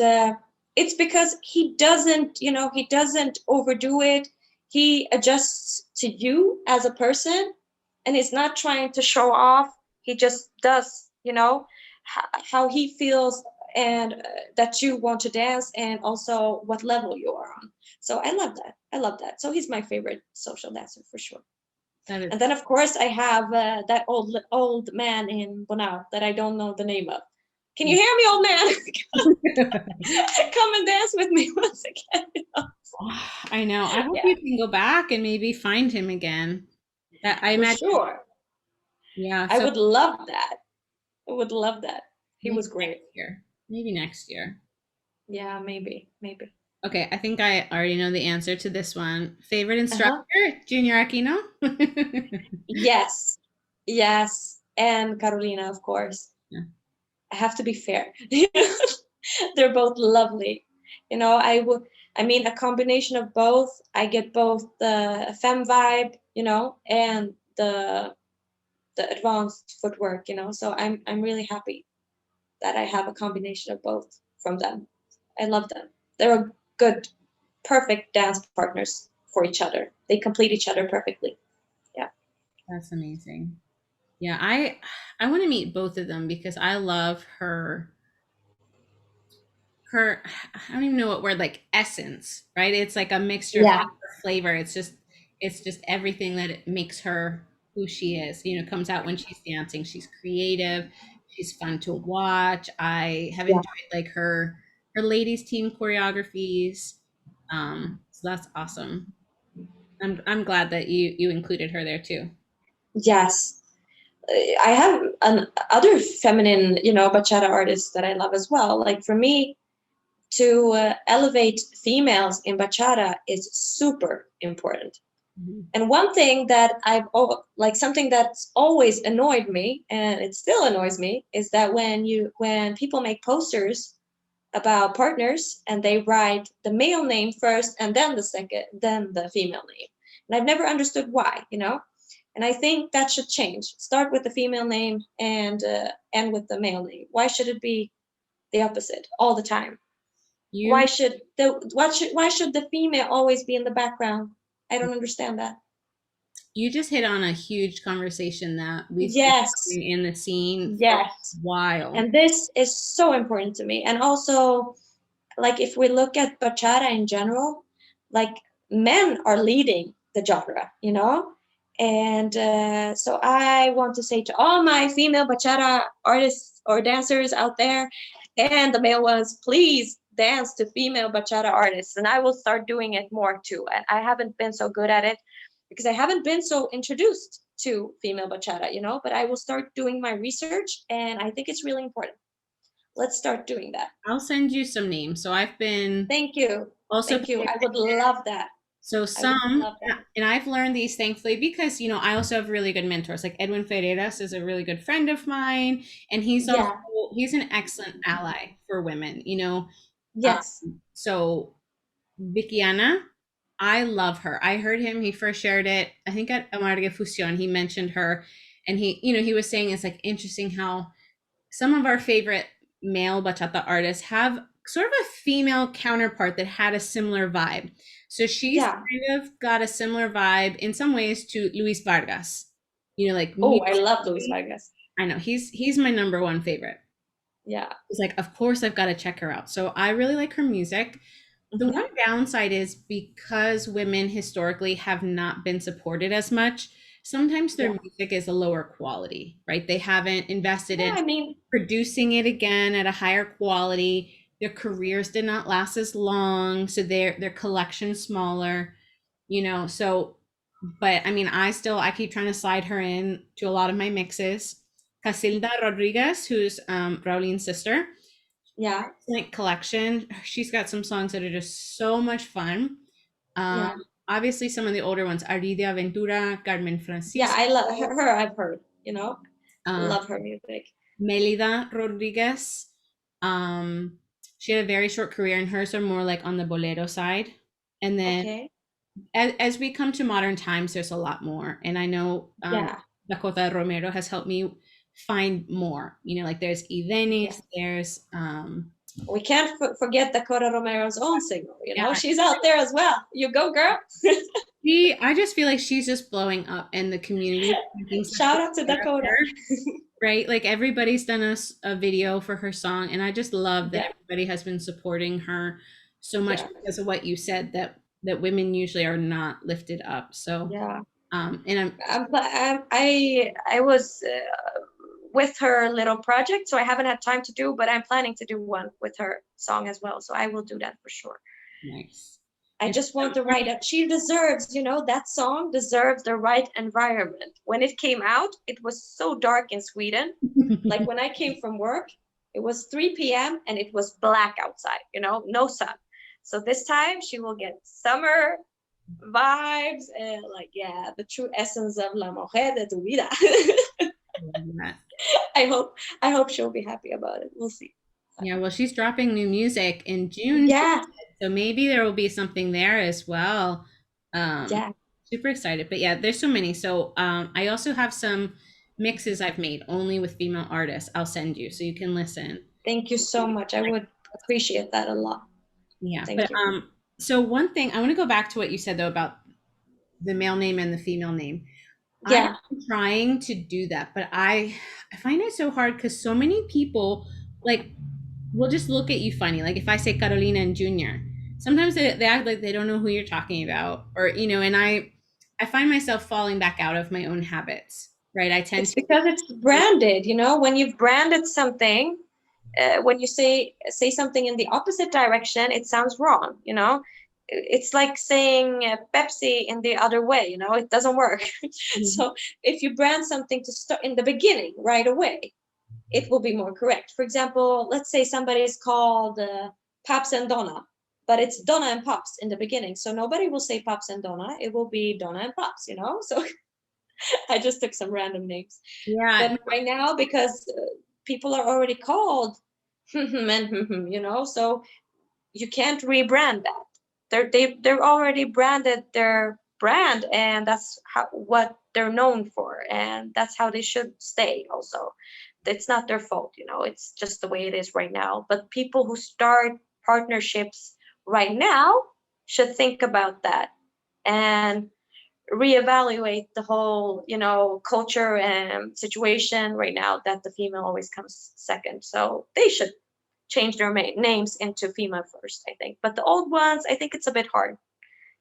it's because he doesn't, he doesn't overdo it. He adjusts to you as a person, and he's not trying to show off. He just does, how he feels, and that you want to dance, and also what level you are on. So I love that. I love that. So he's my favorite social dancer for sure. That is And then of course I have that old man in Bonao that I don't know the name of. Can you hear me, old man? Come and dance with me once again. I know. I hope Yeah, you can go back and maybe find him again. That I for imagine. sure. Yeah. I So would love that. I would love that. He maybe was great. next year. Maybe next year. Yeah, maybe, maybe. Okay, I think I already know the answer to this one. Favorite Uh-huh. instructor, Junior Aquino? Yes, yes. And Carolina, of course. Yeah, I have to be fair. They're both lovely. I mean, a combination of both. I get both the femme vibe, and the advanced footwork, So I'm really happy that I have a combination of both from them. I love them. They're good, perfect dance partners for each other. They complete each other perfectly. Yeah. that's amazing. Yeah, I want to meet both of them because I love her I don't even know what word, like essence, right? It's like a mixture of Yeah. flavor. It's just everything that it makes her who she is. Comes out when she's dancing. She's creative. She's fun to watch. I have Yeah. enjoyed like her ladies team choreographies. So that's awesome. I'm glad that you included her there too. Yes. I have other feminine, bachata artists that I love as well. Like for me, to elevate females in bachata is super important. Mhm. And one thing that like something that's always annoyed me, and it still annoys me, is that when people make posters about partners and they write the male name first and then the female name. And I've never understood why. And I think that should change. Start with the female name and end with the male name. Why should it be the opposite all the time? You Why should the female always be in the background? I don't understand that. you just hit on a huge conversation that we've been Yes, having in the scene for a yes. while. And this is so important to me. And also, like if we look at bachata in general, like men are leading the genre. And so I want to say to all my female bachata artists or dancers out there, and the male ones, please dance to female bachata artists. And I will start doing it more too. And I haven't been so good at it because I haven't been so introduced to female bachata. But I will start doing my research, and I think it's really important. Let's start doing that. I'll send you some names. So I've been Thank you. also Thank you. paying I would attention. love that. So I would some, love that. and I've learned these thankfully because I also have really good mentors. Like Edwin Ferreras is a really good friend of mine, and Yeah. he's an excellent ally for women. Um, Yes. so Vickiana, I love her. I heard him. He first shared it. I think at Amarga Fusion, he mentioned her, and he was saying it's like interesting how some of our favorite male bachata artists have sort of a female counterpart that had a similar vibe. So she's Yeah. kind of got a similar vibe in some ways to Luis Vargas. Like Oh, I love Luis musically, Vargas. I know he's my number one favorite. Yeah. It's like, of course I've got to check her out. So I really like her music. The one Hmm. downside is because women historically have not been supported as much, sometimes their Yeah. music is a lower quality, right? They haven't invested Yeah. in I mean, producing it again at a higher quality. Their careers did not last as long, so their collection's smaller, so but I mean I keep trying to slide her in to a lot of my mixes. Casilda Rodriguez, who's Raulin's sister, yeah. excellent collection. She's got some songs that are just so much fun. Um, Yeah. obviously some of the older ones, Aridia, Ventura, Carmen Yeah, Francisco, I love her. I've heard, uh, love her music. Melida Rodriguez. Um, she had a very short career, and hers are more like on the bolero side. And then Okay. as we come to modern times, there's a lot more. And I know Yeah. Dakhóta Romero has helped me find more. Like there's Yeah. Idenis, there's We can't forget Dakhóta Romero's own singer. yeah, She's out there as well. You go, girl. I just feel like she's just blowing up, and the community thinks Shout out to Dakhóta. right? Like everybody's done a video for her song, and I just love that Yeah. everybody has been supporting her so much Yeah. because of what you said, that women usually are not lifted up. So Yeah. and I was with her little project, so I haven't had time to do, but I'm planning to do one with her song as well. So I will do that for sure. nice. I just want the right. She deserves, that song deserves the right environment. When it came out, it was so dark in Sweden. Like when I came from work, it was 3 p.m. and it was black outside, no sun. So this time she will get summer vibes and the true essence of la mujer de tu vida. I hope she'll be happy about it. We'll see. Yeah, well, she's dropping new music in June, Yeah. so maybe there will be something there as well. Yeah. Super excited. But yeah, there's so many. So I also have some mixes I've made only with female artists. I'll send you so you can listen. Thank you so much. I would appreciate that a lot. Yeah, Thank but you. so one thing I want to go back to what you said though about the male name and the female name. Yeah. I'm trying to do that, but I find it so hard because so many people like will just look at you funny. Like if I say Carolina and Junior, sometimes they act like they don't know who you're talking about, or and I find myself falling back out of my own habits. Right, I tend It's to. because it's branded, when you've branded something, when you say something in the opposite direction, it sounds wrong. It's like saying Pepsi in the other way. It doesn't work. So if you brand something to start in the beginning right away, it will be more correct. For example, let's say somebody is called Pops and Donna, but it's Donna and Pops in the beginning, so nobody will say Pops and Donna. It will be Donna and Pops. So I just took some random names. Yeah. But right now, because people are already called and so you can't rebrand that. They're already branded their brand, and that's what they're known for, and that's how they should stay. Also, it's not their fault. It's just the way it is right now. But people who start partnerships right now should think about that and reevaluate the whole culture and situation right now, that the female always comes second. So they should change their names into female first, I think. But the old ones, I think it's a bit hard.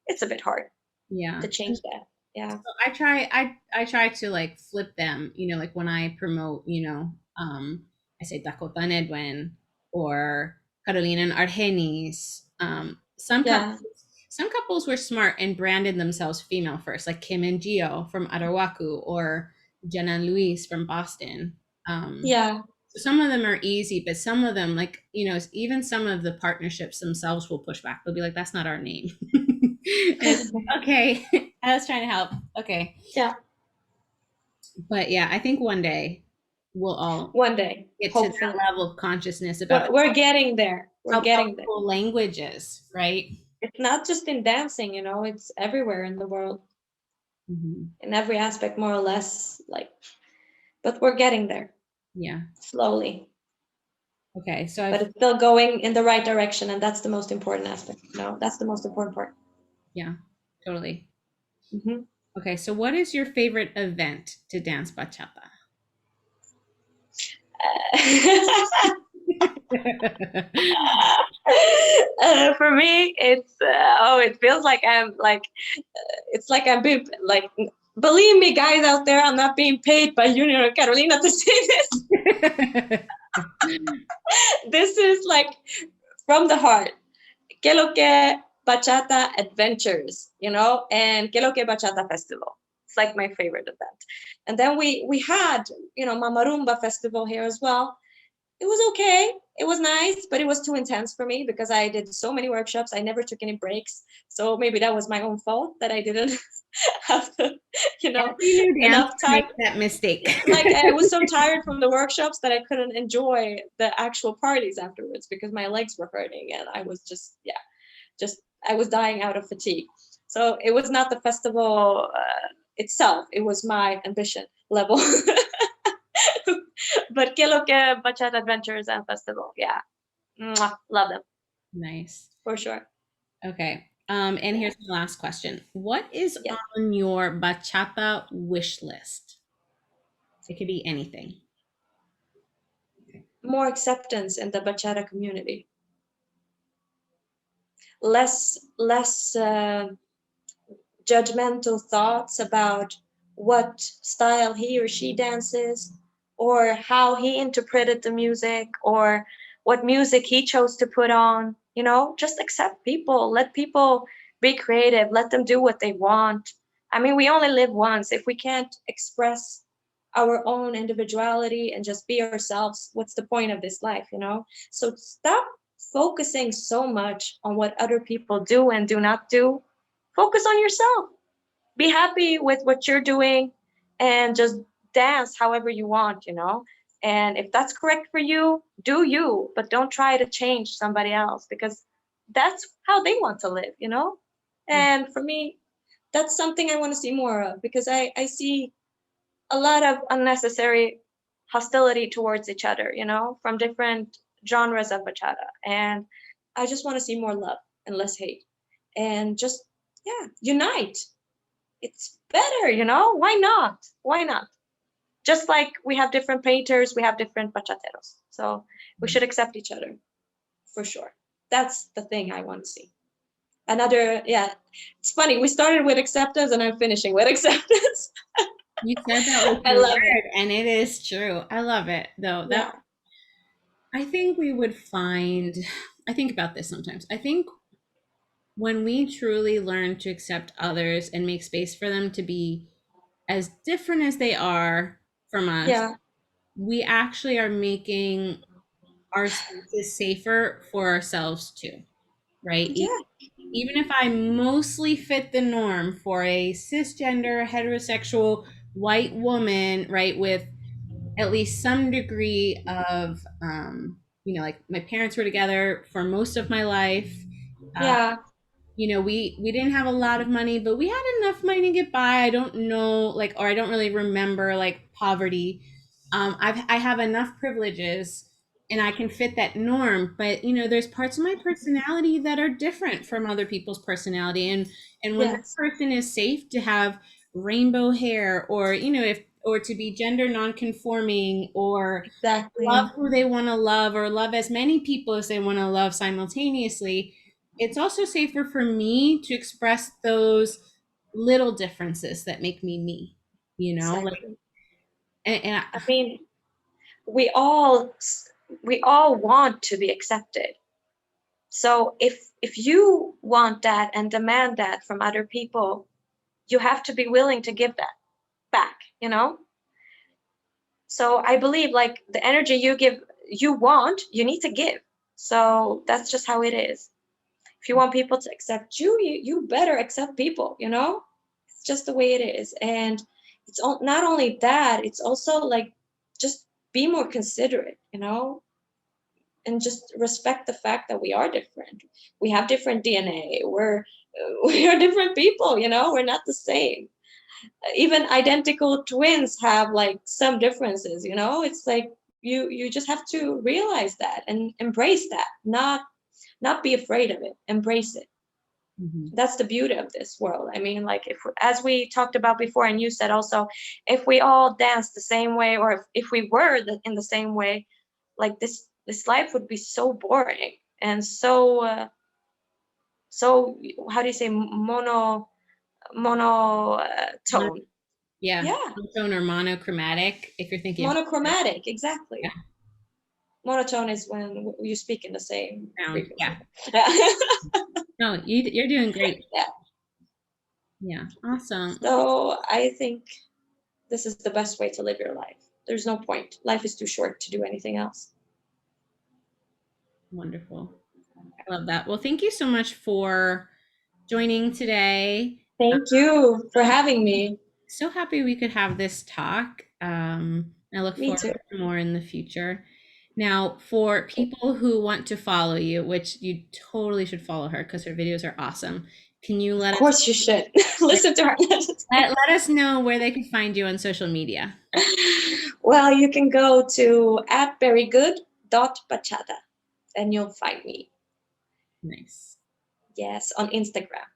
It's a bit hard Yeah. to change that. Yeah. So I try to like flip them, like when I promote, I say Dakhóta and Edwin or Carolina and Argenis. Yeah. Some couples were smart and branded themselves female first, like Kim and Gio from Arawaku or Jenna and Luis from Boston. Yeah. So some of them are easy, but some of them, like, even some of the partnerships themselves will push back. They'll be like, that's not our name. Okay. I was trying to help. Okay. Yeah. But yeah, I think one day we'll all One day, get to hopefully. that level of consciousness about We're getting there. We're how getting there. powerful language is, right? It's not just in dancing, it's everywhere in the world, in every aspect, more or less. But we're getting there. Yeah. Slowly. Okay. So but it's still going in the right direction, and that's the most important aspect. That's the most important part. Yeah, totally. Mm-hmm. Okay, so what is your favorite event to dance bachata? For me, it's it feels like it's like I'm being believe me, guys out there, I'm not being paid by Junior or Carolina to say this. This is like from the heart. Que lo que Bachata Adventures, and Que lo que Bachata Festival. It's like my favorite event. And then we had, Mama Rumba Festival here as well. it was okay. It was nice, but it was too intense for me because I did so many workshops. I never took any breaks. So maybe that was my own fault that I didn't have the, Every new dancer enough time. makes that mistake. Like I was so tired from the workshops that I couldn't enjoy the actual parties afterwards because my legs were hurting and I was just, I was dying out of fatigue. So it was not the festival itself. It was my ambition level. But que lo que Bachata Adventures and Festival. Yeah. Mwah, love them. Nice. For sure. Okay. And here's the last question. What is Yeah. on your bachata wish list? It could be anything. More acceptance in the bachata community. Less judgmental thoughts about what style he or she dances or how he interpreted the music or what music he chose to put on. Just accept people, let people be creative, let them do what they want. I mean, we only live once. If we can't express our own individuality and just be ourselves, what's the point of this life? So stop focusing so much on what other people do and do not do. Focus on yourself. Be happy with what you're doing and just dance however you want. And if that's correct for you, do you, but don't try to change somebody else because that's how they want to live. And for me, that's something I want to see more of because I see a lot of unnecessary hostility towards each other, from different genres of bachata. And I just want to see more love and less hate and just, yeah, unite. It's better. Why not? Why not? Just like we have different painters, we have different bachateros. So we should accept each other for sure. That's the thing I want to see. Another, yeah, it's funny. We started with acceptance and I'm finishing with acceptance. You said that with I your love word, it. and it is true. I love it, though. Yeah. I think we would find, I think about this sometimes. I think when we truly learn to accept others and make space for them to be as different as they are from us, Yeah. we actually are making our spaces safer for ourselves too, right? Yeah. Even if I mostly fit the norm for a cisgender, heterosexual, white woman, right, with at least some degree of, like my parents were together for most of my life. Uh, Yeah. we didn't have a lot of money, but we had enough money to get by. I don't know, like, or I don't really remember like poverty. I have enough privileges and I can fit that norm, but there's parts of my personality that are different from other people's personality. And when that Yes. person is safe to have rainbow hair, or if or to be gender nonconforming, or love Exactly. who they want to love, or love as many people as they want to love simultaneously, it's also safer for me to express those little differences that make me like. Exactly. And I mean, we all we all want to be accepted. So if you want that and demand that from other people, you have to be willing to give that back. So I believe like the energy you give, you want, you need to give. So that's just how it is. If you want people to accept you, you better accept people. It's just the way it is. And it's not only that, it's also like just be more considerate, and just respect the fact that we are different. We have different DNA. We are different people. We're not the same. Even identical twins have like some differences. It's like you just have to realize that and embrace that, not be afraid of it, embrace it. Mhm. That's the beauty of this world. I mean, like if as we talked about before and you said also, if we all danced the same way, or if we were in the same way, like this life would be so boring and so how do you say monotone. Yeah, Yeah. monotone or monochromatic, if you're thinking of Monochromatic, yeah, exactly. Monotone is when you speak in the same sound. frequency. Yeah. No, you're doing great. Yeah. Yeah, awesome. So I think this is the best way to live your life. There's no point. Life is too short to do anything else. Wonderful. I love that. Well, thank you so much for joining today. Thank you for having me. So happy we could have this talk. I look Me forward too. to more in the future. Now, for people who want to follow you, which you totally should follow her because her videos are awesome. Can you Of course you should. Listen to her. let us know where they can find you on social media? Well, you can go to @verygood.bachata and you'll find me. Nice. Yes, on Instagram.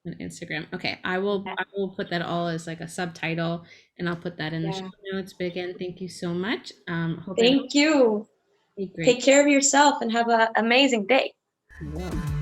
On Instagram. Okay, I will put that all as like a subtitle, and I'll put that in the show Yeah. notes. But again, thank you so much. Hope everyone Thank you. be great. Take care of yourself and have an amazing day. You will.